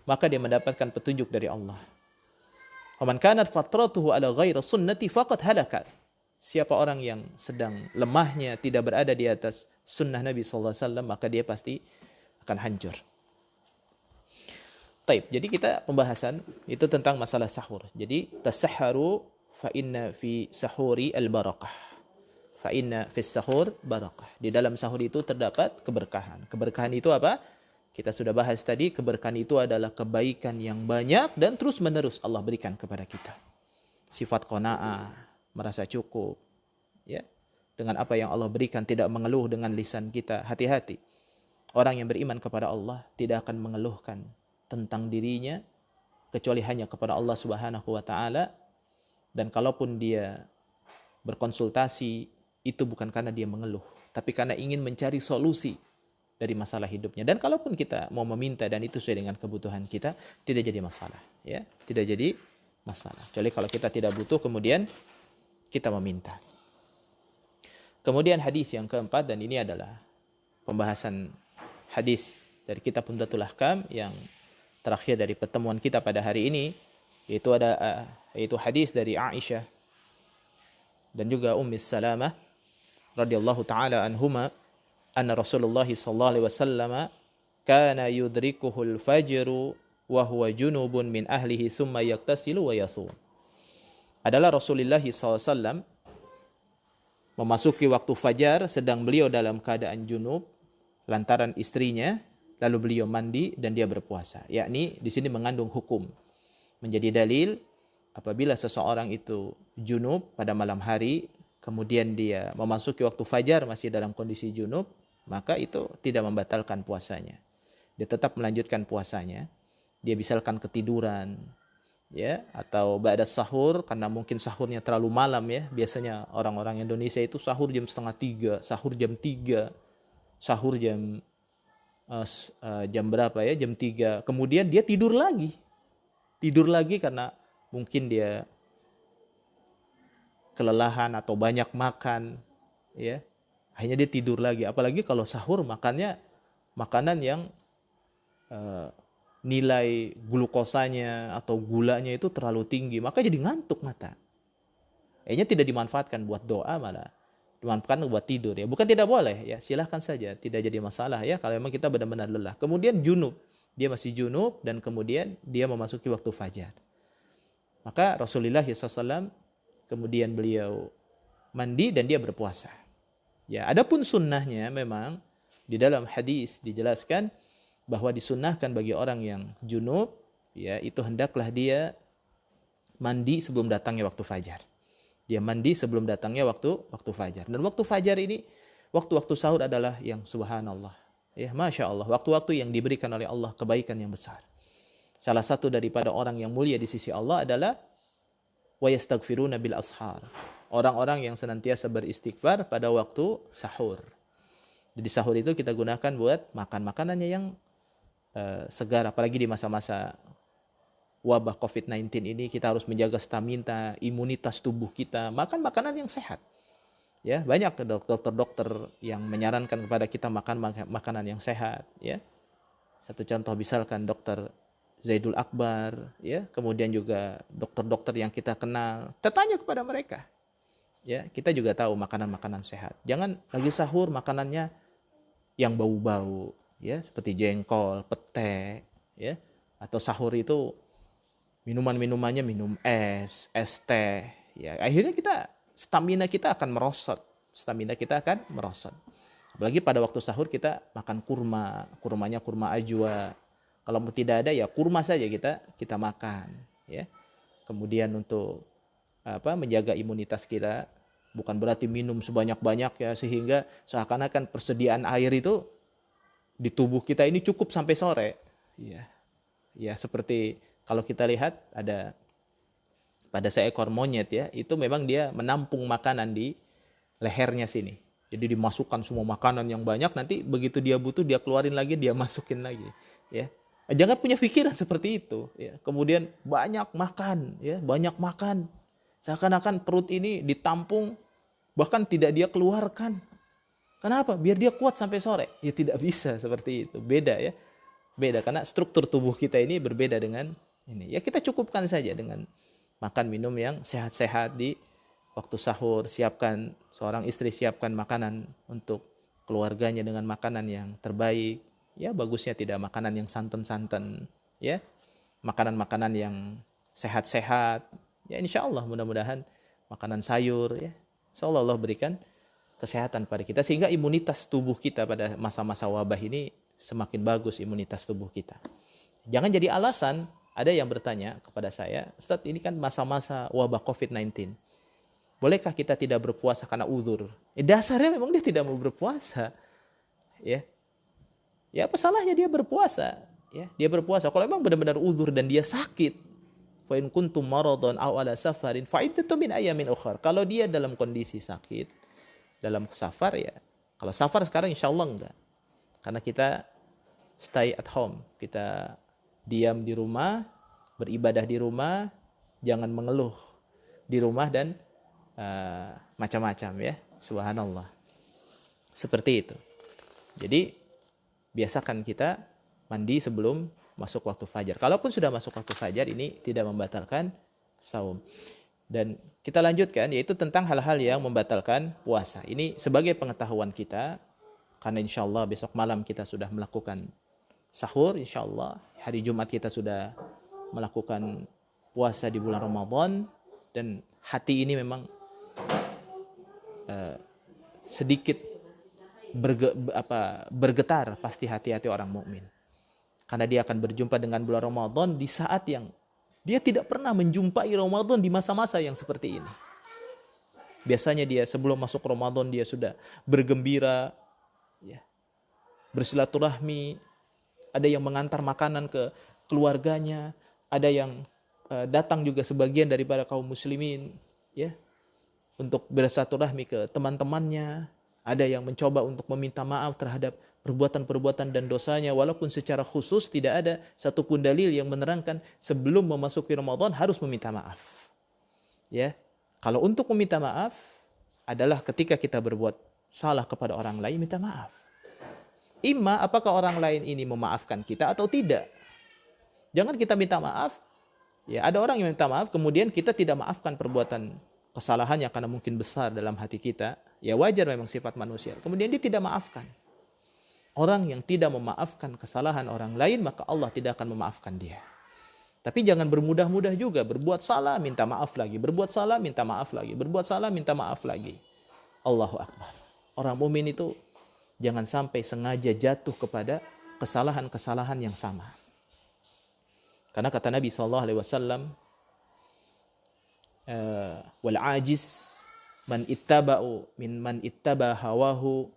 maka dia mendapatkan petunjuk dari Allah. Waman kanat fatratuhu ala ghairi sunnati faqad halakat. Siapa orang yang sedang lemahnya tidak berada di atas sunnah Nabi sallallahu alaihi wasallam, maka dia pasti akan hancur. Taib. Jadi kita pembahasan itu tentang masalah sahur. Jadi tasahharu fa inna fi sahuri al-barakah. Fa inna fi sahur barakah. Di dalam sahur itu terdapat keberkahan. Keberkahan itu apa? Kita sudah bahas tadi, keberkahan itu adalah kebaikan yang banyak dan terus-menerus Allah berikan kepada kita. Sifat qanaah, merasa cukup, ya. Dengan apa yang Allah berikan, tidak mengeluh dengan lisan kita. Hati-hati. Orang yang beriman kepada Allah tidak akan mengeluhkan tentang dirinya kecuali hanya kepada Allah Subhanahu wa taala, dan kalaupun dia berkonsultasi itu bukan karena dia mengeluh, tapi karena ingin mencari solusi dari masalah hidupnya. Dan kalaupun kita mau meminta dan itu sesuai dengan kebutuhan kita, tidak jadi masalah, ya. Tidak jadi masalah. Kecuali kalau kita tidak butuh kemudian kita meminta. Kemudian hadis yang keempat, dan ini adalah pembahasan hadis dari kitab Umdatul Ahkam yang terakhir dari pertemuan kita pada hari ini, yaitu hadis dari Aisyah dan juga Ummi Salamah radhiyallahu taala anhuma, anna Rasulullah sallallahu alaihi wasallam kana yudrikuhul fajru wa huwa junubun min ahlihi thumma yaktasilu wa yasum. Adalah Rasulullah SAW memasuki waktu fajar sedang beliau dalam keadaan junub lantaran istrinya, lalu beliau mandi dan dia berpuasa. Yakni di sini mengandung hukum. Menjadi dalil apabila seseorang itu junub pada malam hari, kemudian dia memasuki waktu fajar masih dalam kondisi junub, maka itu tidak membatalkan puasanya. Dia tetap melanjutkan puasanya. Dia misalkan ketiduran, ya, atau ba'da sahur karena mungkin sahurnya terlalu malam ya. Biasanya orang-orang Indonesia itu sahur jam setengah 3, sahur jam 3, sahur jam berapa ya? Jam 3. Kemudian dia tidur lagi. Tidur lagi karena mungkin dia kelelahan atau banyak makan, ya. Akhirnya dia tidur lagi. Apalagi kalau sahur makannya makanan yang nilai glukosanya atau gulanya itu terlalu tinggi, maka jadi ngantuk mata. Akhirnya tidak dimanfaatkan buat doa, malah dimanfaatkan buat tidur ya. Bukan tidak boleh ya, silahkan saja, tidak jadi masalah ya kalau memang kita benar-benar lelah. Kemudian junub, dia masih junub dan kemudian dia memasuki waktu fajar. Maka Rasulullah SAW kemudian beliau mandi dan dia berpuasa. Ya, adapun sunnahnya memang di dalam hadis dijelaskan bahwa disunnahkan bagi orang yang junub, ya, itu hendaklah dia mandi sebelum datangnya waktu fajar. Dia mandi sebelum datangnya waktu fajar. Dan waktu fajar ini, waktu-waktu sahur adalah yang subhanallah. Ya, Masya Allah, waktu-waktu yang diberikan oleh Allah kebaikan yang besar. Salah satu daripada orang yang mulia di sisi Allah adalah wa yastaghfiruna bil ashar. Orang-orang yang senantiasa beristighfar pada waktu sahur. Jadi sahur itu kita gunakan buat makan makanannya yang segar, apalagi di masa-masa wabah COVID-19 ini kita harus menjaga stamina, imunitas tubuh kita, makan makanan yang sehat. Ya, banyak dokter-dokter yang menyarankan kepada kita makan makanan yang sehat, ya. Satu contoh misalkan Dokter Zaidul Akbar, ya, kemudian juga dokter-dokter yang kita kenal, tanya kepada mereka. Ya, kita juga tahu makanan-makanan sehat. Jangan lagi sahur makanannya yang bau-bau, ya, seperti jengkol, pete, ya, atau sahur itu minuman-minumannya minum es teh, ya, akhirnya stamina kita akan merosot. Apalagi pada waktu sahur kita makan kurmanya kurma ajwa. Kalau tidak ada ya kurma saja kita makan, ya. Kemudian untuk menjaga imunitas kita, bukan berarti minum sebanyak-banyak ya sehingga seakan-akan persediaan air itu di tubuh kita ini cukup sampai sore. Ya, seperti kalau kita lihat ada pada seekor monyet ya, itu memang dia menampung makanan di lehernya sini. Jadi dimasukkan semua makanan yang banyak, nanti begitu dia butuh dia keluarin lagi, dia masukin lagi, ya. Jangan punya pikiran seperti itu, ya. Kemudian banyak makan. Seakan-akan perut ini ditampung bahkan tidak dia keluarkan. Kenapa? Biar dia kuat sampai sore. Ya tidak bisa seperti itu. Beda ya. Beda karena struktur tubuh kita ini berbeda dengan ini. Ya kita cukupkan saja dengan makan minum yang sehat-sehat di waktu sahur. Seorang istri siapkan makanan untuk keluarganya dengan makanan yang terbaik. Ya bagusnya tidak makanan yang santan-santan. Ya makanan-makanan yang sehat-sehat. Ya insya Allah mudah-mudahan makanan sayur. Ya insya Allah berikan kesehatan pada kita sehingga imunitas tubuh kita pada masa-masa wabah ini semakin bagus imunitas tubuh kita. Jangan jadi alasan. Ada yang bertanya kepada saya, Ustaz, ini kan masa-masa wabah COVID-19. Bolehkah kita tidak berpuasa karena uzur? Dasarnya memang dia tidak mau berpuasa. Ya apa salahnya dia berpuasa? Ya, dia berpuasa kalau memang benar-benar uzur dan dia sakit. Fa in kuntum maradan aw ala safarin fa iddatun min ayamin ukhra. Kalau dia dalam kondisi sakit, dalam safar ya. Kalau safar sekarang insyaallah enggak. Karena kita stay at home, kita diam di rumah, beribadah di rumah, jangan mengeluh di rumah dan macam-macam ya. Subhanallah. Seperti itu. Jadi biasakan kita mandi sebelum masuk waktu fajar. Kalaupun sudah masuk waktu fajar ini tidak membatalkan saum. Dan kita lanjutkan yaitu tentang hal-hal yang membatalkan puasa. Ini sebagai pengetahuan kita karena insyaallah besok malam kita sudah melakukan sahur, insyaallah hari Jumat kita sudah melakukan puasa di bulan Ramadan dan hati ini memang sedikit bergetar pasti hati-hati orang mukmin karena dia akan berjumpa dengan bulan Ramadan di saat yang dia tidak pernah menjumpai Ramadan di masa-masa yang seperti ini. Biasanya dia sebelum masuk Ramadan dia sudah bergembira, ya. bersilaturahmi, ada yang mengantar makanan ke keluarganya, ada yang datang juga sebagian daripada kaum muslimin ya untuk bersilaturahmi ke teman-temannya, ada yang mencoba untuk meminta maaf terhadap perbuatan-perbuatan dan dosanya, walaupun secara khusus tidak ada satupun dalil yang menerangkan sebelum memasuki Ramadan harus meminta maaf. Ya, kalau untuk meminta maaf adalah ketika kita berbuat salah kepada orang lain, minta maaf. Ima apakah orang lain ini memaafkan kita atau tidak. Jangan kita minta maaf. Ya, ada orang yang minta maaf, kemudian kita tidak maafkan perbuatan kesalahannya karena mungkin besar dalam hati kita. Ya wajar memang sifat manusia. Kemudian dia tidak maafkan. Orang yang tidak memaafkan kesalahan orang lain, maka Allah tidak akan memaafkan dia. Tapi jangan bermudah-mudah juga. Berbuat salah, minta maaf lagi. Berbuat salah, minta maaf lagi. Berbuat salah, minta maaf lagi. Allahu Akbar. Orang mukmin itu jangan sampai sengaja jatuh kepada kesalahan-kesalahan yang sama. Karena kata Nabi SAW, wal ajiz man ittaba hawahu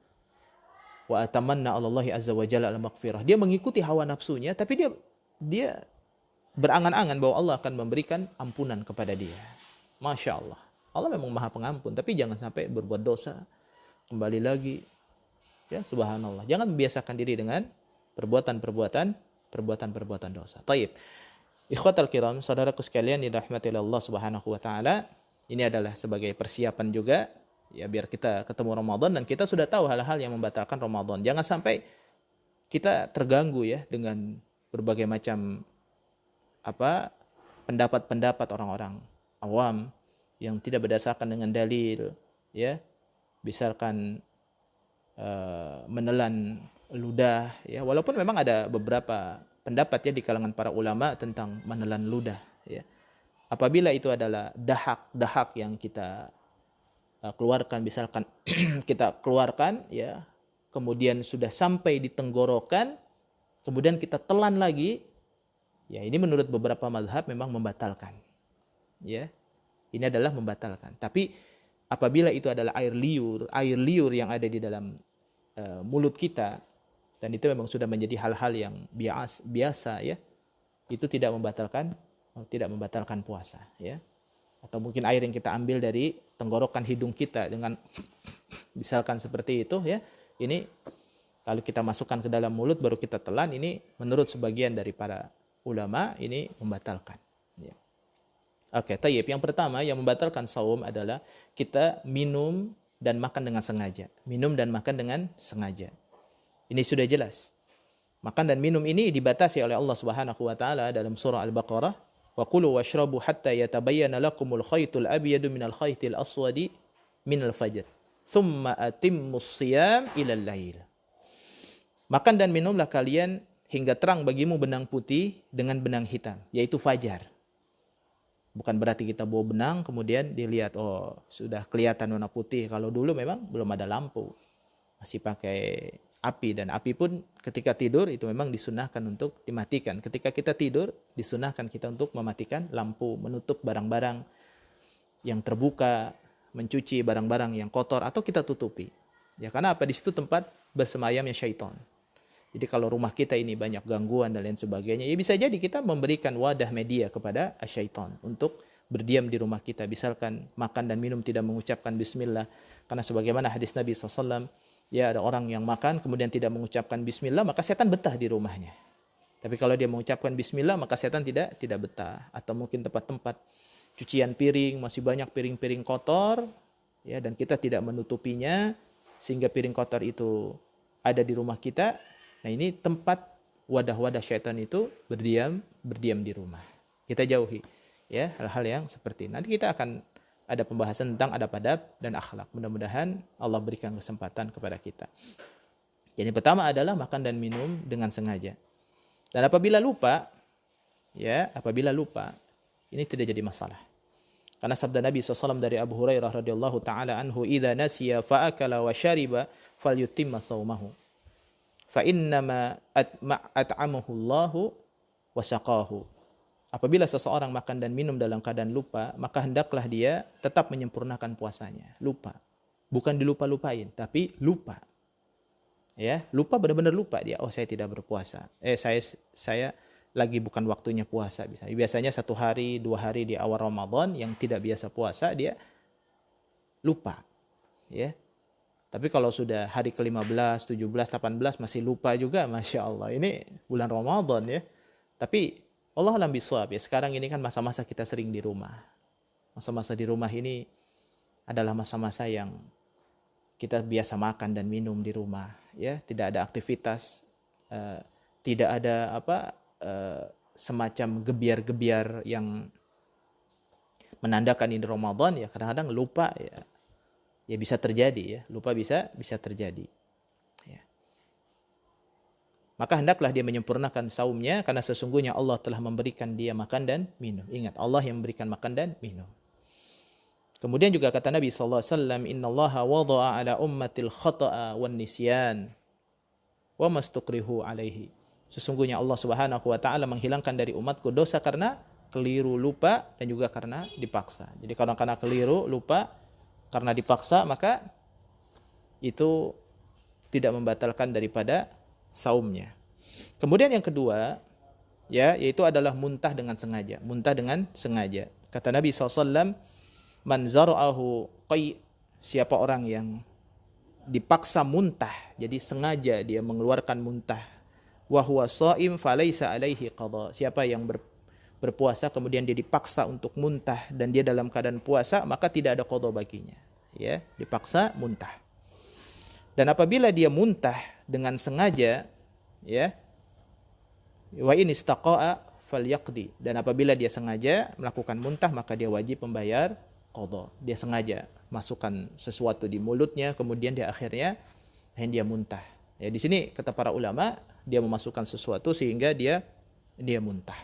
wa atamanna 'ala Allah azza wa jalla al-maghfirah. Dia mengikuti hawa nafsunya, tapi dia berangan-angan bahwa Allah akan memberikan ampunan kepada dia. Masya Allah. Allah memang Maha Pengampun, tapi jangan sampai berbuat dosa kembali lagi. Ya, subhanallah. Jangan membiasakan diri dengan perbuatan dosa. Taib. Ikhwatal kiram, saudaraku sekalian dirahmati Allah Subhanahu wa taala, ini adalah sebagai persiapan juga ya biar kita ketemu Ramadan dan kita sudah tahu hal-hal yang membatalkan Ramadan. Jangan sampai kita terganggu ya dengan berbagai macam pendapat-pendapat orang-orang awam yang tidak berdasarkan dengan dalil ya. Misalkan menelan ludah ya, walaupun memang ada beberapa pendapat ya di kalangan para ulama tentang menelan ludah ya. Apabila itu adalah dahak yang kita keluarkan, misalkan kita keluarkan ya, kemudian sudah sampai di tenggorokan, kemudian kita telan lagi, ya ini menurut beberapa mazhab memang membatalkan. Ya. Ini adalah membatalkan. Tapi apabila itu adalah air liur yang ada di dalam mulut kita, dan itu memang sudah menjadi hal-hal yang biasa ya, itu tidak membatalkan puasa ya. Atau mungkin air yang kita ambil dari tenggorokan hidung kita dengan misalkan seperti itu ya, ini kalau kita masukkan ke dalam mulut baru kita telan, ini menurut sebagian dari para ulama ini membatalkan ya. Oke, tayyib. Yang pertama yang membatalkan saum adalah kita minum dan makan dengan sengaja. Minum dan makan dengan sengaja. Ini sudah jelas. Makan dan minum ini dibatasi oleh Allah Subhanahu wa taala dalam surah Al-Baqarah, wa kulu washrabu hatta yatabayyana lakumul khaytul abyadu minal khaytil aswadi minal fajr. Tsumma atimmus shiyam ilal lail. Makan dan minumlah kalian hingga terang bagimu benang putih dengan benang hitam, yaitu fajar. Bukan berarti kita bawa benang kemudian dilihat oh sudah kelihatan warna putih. Kalau dulu memang belum ada lampu, masih pakai api, dan api pun ketika tidur itu memang disunahkan untuk dimatikan. Ketika kita tidur disunahkan kita untuk mematikan lampu, menutup barang-barang yang terbuka, mencuci barang-barang yang kotor atau kita tutupi. Ya karena apa? Di situ tempat bersemayamnya syaitan. Jadi kalau rumah kita ini banyak gangguan dan lain sebagainya, ya bisa jadi kita memberikan wadah media kepada syaitan untuk berdiam di rumah kita. Misalkan makan dan minum tidak mengucapkan bismillah, karena sebagaimana hadis Nabi SAW, ya ada orang yang makan kemudian tidak mengucapkan bismillah, maka setan betah di rumahnya. Tapi kalau dia mengucapkan bismillah, maka setan tidak betah. Atau mungkin tempat-tempat cucian piring, masih banyak piring-piring kotor, ya, dan kita tidak menutupinya sehingga piring kotor itu ada di rumah kita. Nah ini tempat wadah-wadah syaitan itu berdiam di rumah. Kita jauhi ya hal-hal yang seperti ini. Nanti kita akan ada pembahasan tentang adab-adab dan akhlak. Mudah-mudahan Allah berikan kesempatan kepada kita. Jadi pertama adalah makan dan minum dengan sengaja. Dan apabila lupa, ini tidak jadi masalah. Karena sabda Nabi SAW dari Abu Hurairah radhiyallahu taala anhu, "Idza nasiya fa akala wa syariba falyutimma shaumahu. Fa innama at'amahu Allahu wa saqahu." Apabila seseorang makan dan minum dalam keadaan lupa, maka hendaklah dia tetap menyempurnakan puasanya. Lupa. Bukan dilupa-lupain, tapi lupa. Ya, lupa, benar-benar lupa dia. Oh, saya tidak berpuasa. Saya lagi bukan waktunya puasa. Biasanya 1 hari, 2 hari di awal Ramadan yang tidak biasa puasa, dia lupa. Ya. Tapi kalau sudah hari ke-15, 17, 18 masih lupa juga, Masya Allah. Ini bulan Ramadan ya. Tapi Allah alam bisawab ya. Sekarang ini kan masa-masa kita sering di rumah. Masa-masa di rumah ini adalah masa-masa yang kita biasa makan dan minum di rumah, ya, tidak ada aktivitas, tidak ada semacam gebiar-gebiar yang menandakan ini Ramadan, ya kadang-kadang lupa, ya bisa terjadi, ya lupa bisa terjadi. Ya. Maka hendaklah dia menyempurnakan saumnya karena sesungguhnya Allah telah memberikan dia makan dan minum. Ingat, Allah yang memberikan makan dan minum. Kemudian juga kata Nabi SAW, innallaha wada'a ala ummatil khata'a wan nisyan wa mastukrihu alaihi. Sesungguhnya Allah Subhanahu wa taala menghilangkan dari umatku dosa karena keliru, lupa, dan juga karena dipaksa. Jadi kalau karena keliru, lupa, karena dipaksa, maka itu tidak membatalkan daripada saumnya. Kemudian yang kedua, ya, yaitu adalah muntah dengan sengaja. Muntah dengan sengaja. Kata Nabi SAW, man zara'ahu qai, siapa orang yang dipaksa muntah, jadi sengaja dia mengeluarkan muntah, wa huwa shaim falaisa alaihi qada, siapa yang berpuasa kemudian dia dipaksa untuk muntah dan dia dalam keadaan puasa, maka tidak ada qada baginya, ya, dipaksa muntah. Dan apabila dia muntah dengan sengaja, ya, wa in istaqa'a falyaqdi, dan apabila dia sengaja melakukan muntah maka dia wajib membayar qada. Dia sengaja masukkan sesuatu di mulutnya, kemudian dia akhirnya muntah. Ya, di sini kata para ulama, dia memasukkan sesuatu sehingga dia muntah.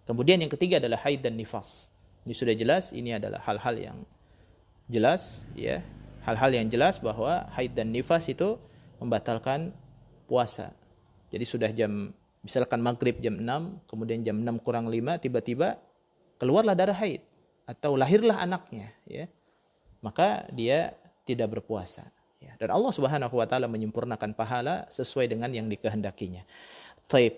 Kemudian yang ketiga adalah haid dan nifas. Ini sudah jelas, ini adalah hal-hal yang jelas, ya. Hal-hal yang jelas bahwa haid dan nifas itu membatalkan puasa. Jadi sudah misalkan maghrib jam 6, kemudian jam 6 kurang 5 tiba-tiba keluarlah darah haid atau lahirlah anaknya, ya, maka dia tidak berpuasa, ya. Dan Allah Subhanahu wa taala menyempurnakan pahala sesuai dengan yang dikehendakinya. Taib.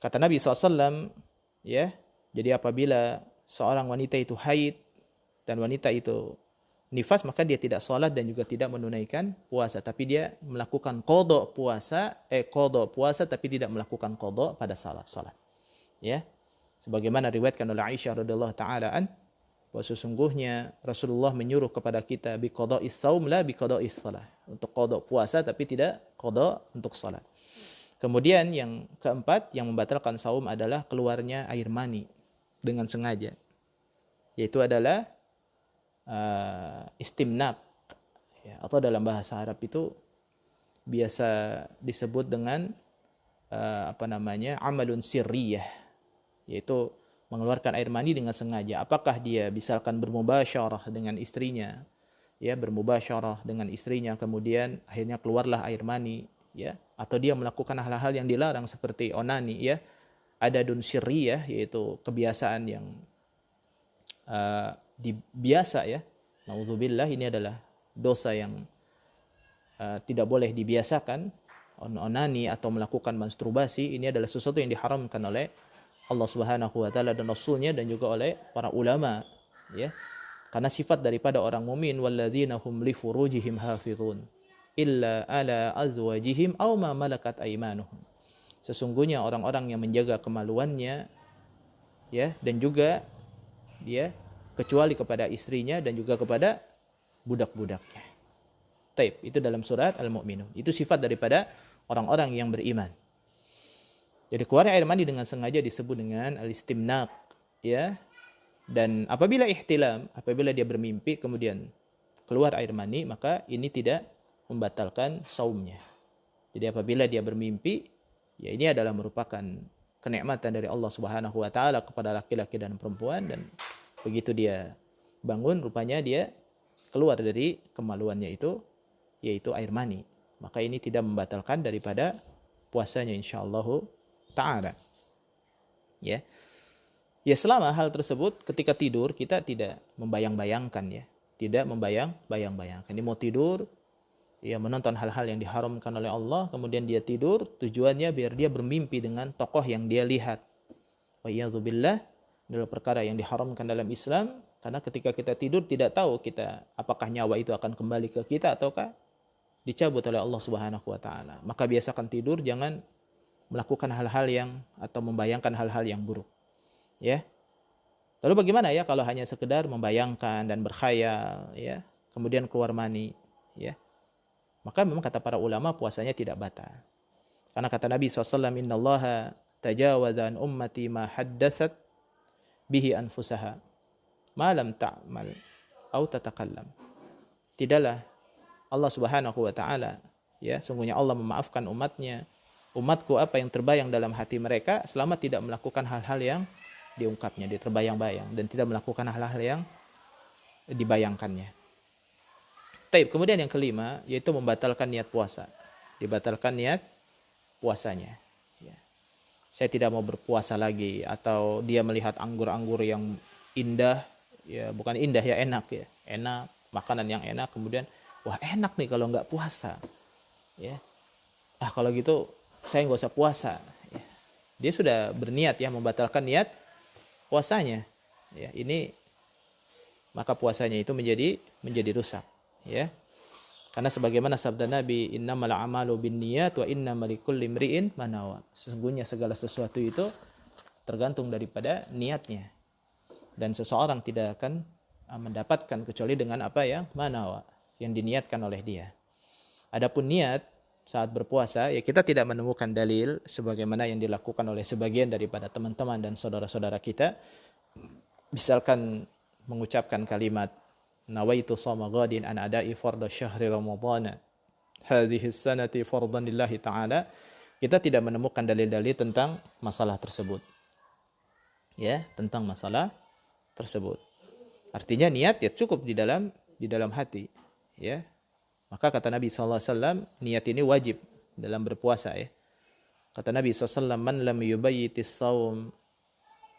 Kata Nabi SAW, ya, jadi apabila seorang wanita itu haid dan wanita itu nifas, maka dia tidak sholat dan juga tidak menunaikan puasa, tapi dia melakukan qada puasa tapi tidak melakukan qada pada salat, ya. Sebagaimana riwayatkan oleh Aisyah radhiyallahu taala bahwa sesungguhnya Rasulullah menyuruh kepada kita biqada'is shaum la biqada'is shalah, untuk qada puasa tapi tidak qada untuk salat. Kemudian yang keempat yang membatalkan saum adalah keluarnya air mani dengan sengaja, yaitu adalah istimnak, ya, atau dalam bahasa Arab itu biasa disebut dengan amalun sirriyah, yaitu mengeluarkan air mani dengan sengaja. Apakah dia misalkan bermubasyarah dengan istrinya, ya, bermubasyarah dengan istrinya kemudian akhirnya keluarlah air mani, ya, atau dia melakukan hal-hal yang dilarang seperti onani, ya, adadun sirriyah, yaitu kebiasaan yang biasa, ya. Naudzubillah, ini adalah dosa yang tidak boleh dibiasakan. Onani atau melakukan masturbasi ini adalah sesuatu yang diharamkan oleh Allah Subhanahu wa taala dan Rasulnya dan juga oleh para ulama, ya. Karena sifat daripada orang mukmin, walladzina hum li furujihim hafizun illa ala azwajihim aw ma malakat aymanuhum. Sesungguhnya orang-orang yang menjaga kemaluannya, ya, dan juga dia kecuali kepada istrinya dan juga kepada budak-budaknya. Taib, itu dalam surat Al-Mu'minun. Itu sifat daripada orang-orang yang beriman. Jadi keluarnya air mani dengan sengaja disebut dengan al-istimnaq, ya. Dan apabila ihtilam, apabila dia bermimpi kemudian keluar air mani, maka ini tidak membatalkan saumnya. Jadi apabila dia bermimpi, ya ini adalah merupakan kenikmatan dari Allah Subhanahu wa taala kepada laki-laki dan perempuan, dan begitu dia bangun rupanya dia keluar dari kemaluannya itu, yaitu air mani. Maka ini tidak membatalkan daripada puasanya insyaallah ta'ala, ya. Ya, selama hal tersebut ketika tidur kita tidak membayang-bayangkan, ya, tidak membayang-bayangkan. Ini mau tidur ya menonton hal-hal yang diharamkan oleh Allah, kemudian dia tidur, tujuannya biar dia bermimpi dengan tokoh yang dia lihat. Wa iyadzubillah, adalah perkara yang diharamkan dalam Islam, karena ketika kita tidur tidak tahu kita apakah nyawa itu akan kembali ke kita ataukah dicabut oleh Allah Subhanahu wa taala. Maka biasakan tidur, jangan melakukan hal-hal yang atau membayangkan hal-hal yang buruk. Ya. Lalu bagaimana ya kalau hanya sekedar membayangkan dan berkhayal, ya, kemudian keluar mani, ya. Maka memang kata para ulama puasanya tidak batal. Karena kata Nabi SAW, innallaha tajawaza an ummati ma haddatsat bihi anfusaha ma lam ta'mal au tatakallam. Tidaklah Allah Subhanahu wa taala, ya, sungguhnya Allah memaafkan umatku apa yang terbayang dalam hati mereka selama tidak melakukan hal-hal yang diungkapnya, dia terbayang-bayang dan tidak melakukan hal-hal yang dibayangkannya. Taib. Kemudian yang kelima yaitu membatalkan niat puasa. Dibatalkan niat puasanya. Ya. Saya tidak mau berpuasa lagi, atau dia melihat anggur-anggur yang indah, ya bukan indah ya, enak ya, enak, makanan yang enak, kemudian wah enak nih kalau nggak puasa. Ya. Kalau gitu saya nggak usah puasa. Ya. Dia sudah berniat ya membatalkan niat puasanya. Ya, ini maka puasanya itu menjadi rusak. Ya, karena sebagaimana sabda Nabi, innamal a'malu binniyat wa innamal likulli imri'in ma nawa. Sesungguhnya segala sesuatu itu tergantung daripada niatnya, dan seseorang tidak akan mendapatkan kecuali dengan apa yang manawa, yang diniatkan oleh dia. Adapun niat saat berpuasa, ya kita tidak menemukan dalil sebagaimana yang dilakukan oleh sebagian daripada teman-teman dan saudara-saudara kita, misalkan mengucapkan kalimat nawaitu shawma ghadin an ada'i fardhu syahri ramadhana hadhihi sanati fardhan lillahi ta'ala. Kita tidak menemukan dalil-dalil tentang masalah tersebut. Ya, tentang masalah tersebut. Artinya niat ya cukup di dalam hati, ya. Maka kata Nabi SAW, niat ini wajib dalam berpuasa, ya. Kata Nabi SAW, man lam yubayyitis shaum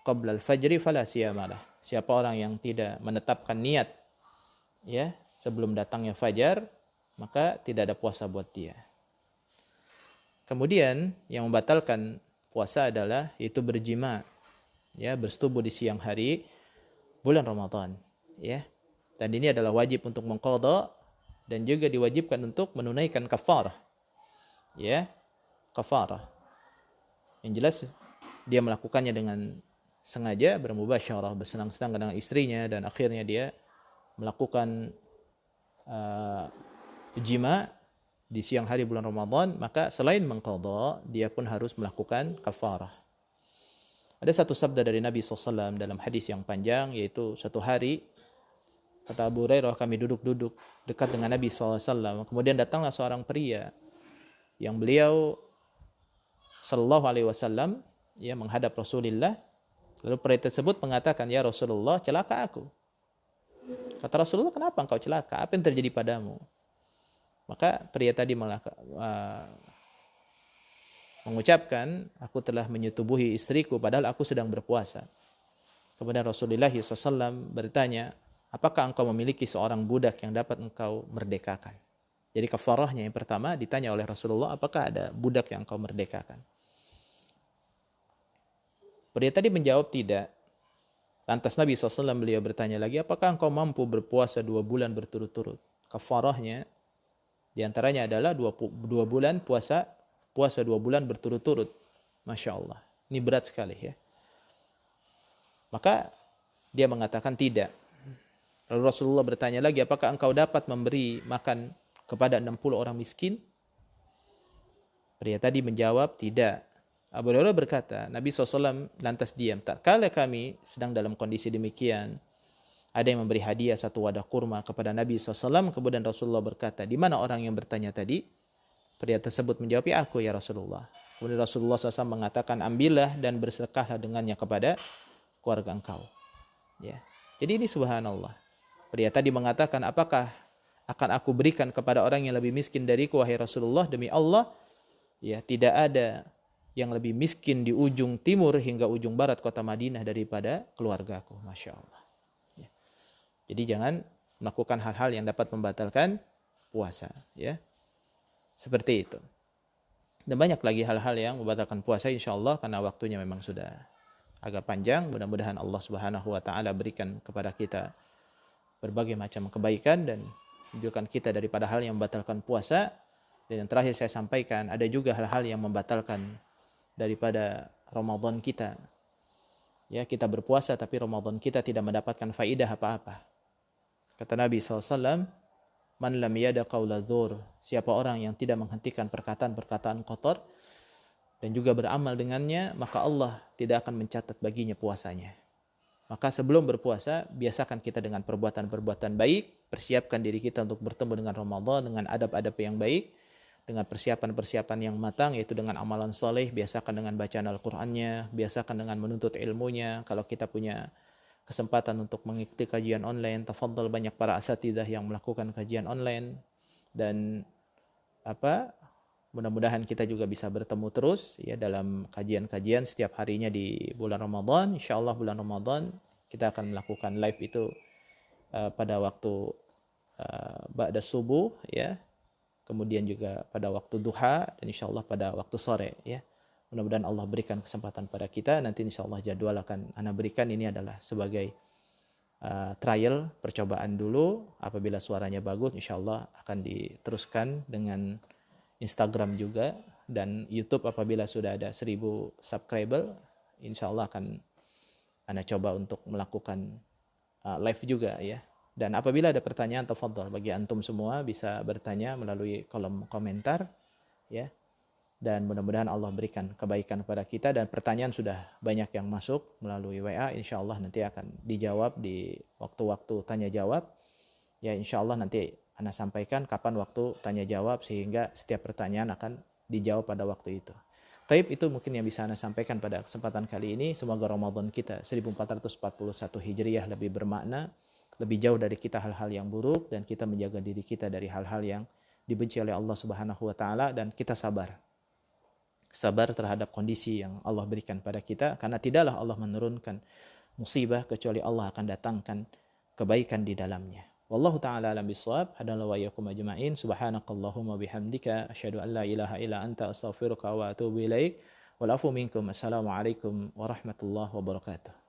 qabla al-fajri fala siyamalah. Siapa orang yang tidak menetapkan niat, ya, sebelum datangnya fajar, maka tidak ada puasa buat dia. Kemudian yang membatalkan puasa adalah yaitu berjima, ya, bersetubuh di siang hari bulan Ramadan, ya. Dan ini adalah wajib untuk mengqadha dan juga diwajibkan untuk menunaikan kafarah. Ya, kafarah. Yang jelas dia melakukannya dengan sengaja, bermubasyarah, bersenang-senang dengan istrinya, dan akhirnya dia melakukan jima di siang hari bulan Ramadan, maka selain mengqadha, dia pun harus melakukan kafarah. Ada satu sabda dari Nabi SAW dalam hadis yang panjang, yaitu satu hari, kata Abu Hurairah, kami duduk-duduk dekat dengan Nabi SAW. Kemudian datanglah seorang pria yang beliau Sallallahu Alaihi Wasallam, ya, menghadap Rasulullah. Lalu pria tersebut mengatakan, ya Rasulullah, celaka aku. Kata Rasulullah, kenapa engkau celaka? Apa yang terjadi padamu? Maka pria tadi mengucapkan, aku telah menyetubuhi istriku padahal aku sedang berpuasa. Kemudian Rasulullah SAW bertanya, apakah engkau memiliki seorang budak yang dapat engkau merdekakan? Jadi kafarahnya yang pertama ditanya oleh Rasulullah, apakah ada budak yang engkau merdekakan? Pria tadi menjawab tidak. Lantas Nabi SAW beliau bertanya lagi, apakah engkau mampu berpuasa 2 bulan berturut-turut? Kafarahnya diantaranya adalah 2 bulan puasa 2 bulan berturut-turut. Masya Allah. Ini berat sekali, ya. Maka dia mengatakan tidak. Lalu Rasulullah bertanya lagi, apakah engkau dapat memberi makan kepada 60 orang miskin? Pria tadi menjawab tidak. Abu Hurairah berkata, Nabi SAW lantas diam. Tak kala kami sedang dalam kondisi demikian, ada yang memberi hadiah 1 wadah kurma kepada Nabi SAW. Kemudian Rasulullah berkata, di mana orang yang bertanya tadi? Pria tersebut menjawab, ya aku ya Rasulullah. Kemudian Rasulullah SAW mengatakan, ambillah dan bersedekahlah dengannya kepada keluarga engkau. Ya. Jadi ini subhanallah. Pria tadi mengatakan, apakah akan aku berikan kepada orang yang lebih miskin dariku, wahai Rasulullah? Demi Allah, ya, tidak ada yang lebih miskin di ujung timur hingga ujung barat kota Madinah daripada keluargaku. Masya Allah. Ya. Jadi jangan melakukan hal-hal yang dapat membatalkan puasa. Ya. Seperti itu. Dan banyak lagi hal-hal yang membatalkan puasa insyaallah karena waktunya memang sudah agak panjang. Mudah-mudahan Allah Subhanahu wa taala berikan kepada kita berbagai macam kebaikan dan menjauhkan kita daripada hal yang membatalkan puasa. Dan yang terakhir saya sampaikan, ada juga hal-hal yang membatalkan daripada Ramadan kita. Ya, kita berpuasa tapi Ramadan kita tidak mendapatkan faidah apa-apa. Kata Nabi SAW, man lam yada qawla dzur, siapa orang yang tidak menghentikan perkataan-perkataan kotor dan juga beramal dengannya, maka Allah tidak akan mencatat baginya puasanya. Maka sebelum berpuasa, biasakan kita dengan perbuatan-perbuatan baik, persiapkan diri kita untuk bertemu dengan Ramadan dengan adab-adab yang baik, dengan persiapan-persiapan yang matang, yaitu dengan amalan soleh, biasakan dengan bacaan Al-Qur'annya, biasakan dengan menuntut ilmunya. Kalau kita punya kesempatan untuk mengikuti kajian online, tafadhal, banyak para asatidzah yang melakukan kajian online. Dan mudah-mudahan kita juga bisa bertemu terus ya dalam kajian-kajian setiap harinya di bulan Ramadan. Insyaallah bulan Ramadan kita akan melakukan live itu pada waktu ba'da subuh ya. Kemudian juga pada waktu duha dan insyaallah pada waktu sore ya. Mudah-mudahan Allah berikan kesempatan pada kita. Nanti insyaallah jadwal akan ana berikan, ini adalah sebagai trial, percobaan dulu. Apabila suaranya bagus, insyaallah akan diteruskan dengan Instagram juga dan YouTube. Apabila sudah ada 1000 subscriber, insyaallah akan ana coba untuk melakukan live juga ya. Dan apabila ada pertanyaan, tafadhol, bagi antum semua bisa bertanya melalui kolom komentar ya. Dan mudah-mudahan Allah berikan kebaikan kepada kita. Dan pertanyaan sudah banyak yang masuk melalui WA, insyaallah nanti akan dijawab di waktu-waktu tanya jawab ya. Insyaallah nanti ana sampaikan kapan waktu tanya jawab sehingga setiap pertanyaan akan dijawab pada waktu itu. Taib, itu mungkin yang bisa ana sampaikan pada kesempatan kali ini. Semoga Ramadan kita 1441 Hijriah lebih bermakna, lebih jauh dari kita hal-hal yang buruk, dan kita menjaga diri kita dari hal-hal yang dibenci oleh Allah Subhanahu wa taala, dan kita sabar terhadap kondisi yang Allah berikan pada kita, karena tidaklah Allah menurunkan musibah kecuali Allah akan datangkan kebaikan di dalamnya. Wallahu taala alam bissawab. Hadallahu wa iyyakum ajma'in. Subhanakallahumma bihamdika asyhadu an la ilaha illa anta astaghfiruka wa atubu ilaik. Wal afu minkum. Assalamualaikum warahmatullahi wabarakatuh.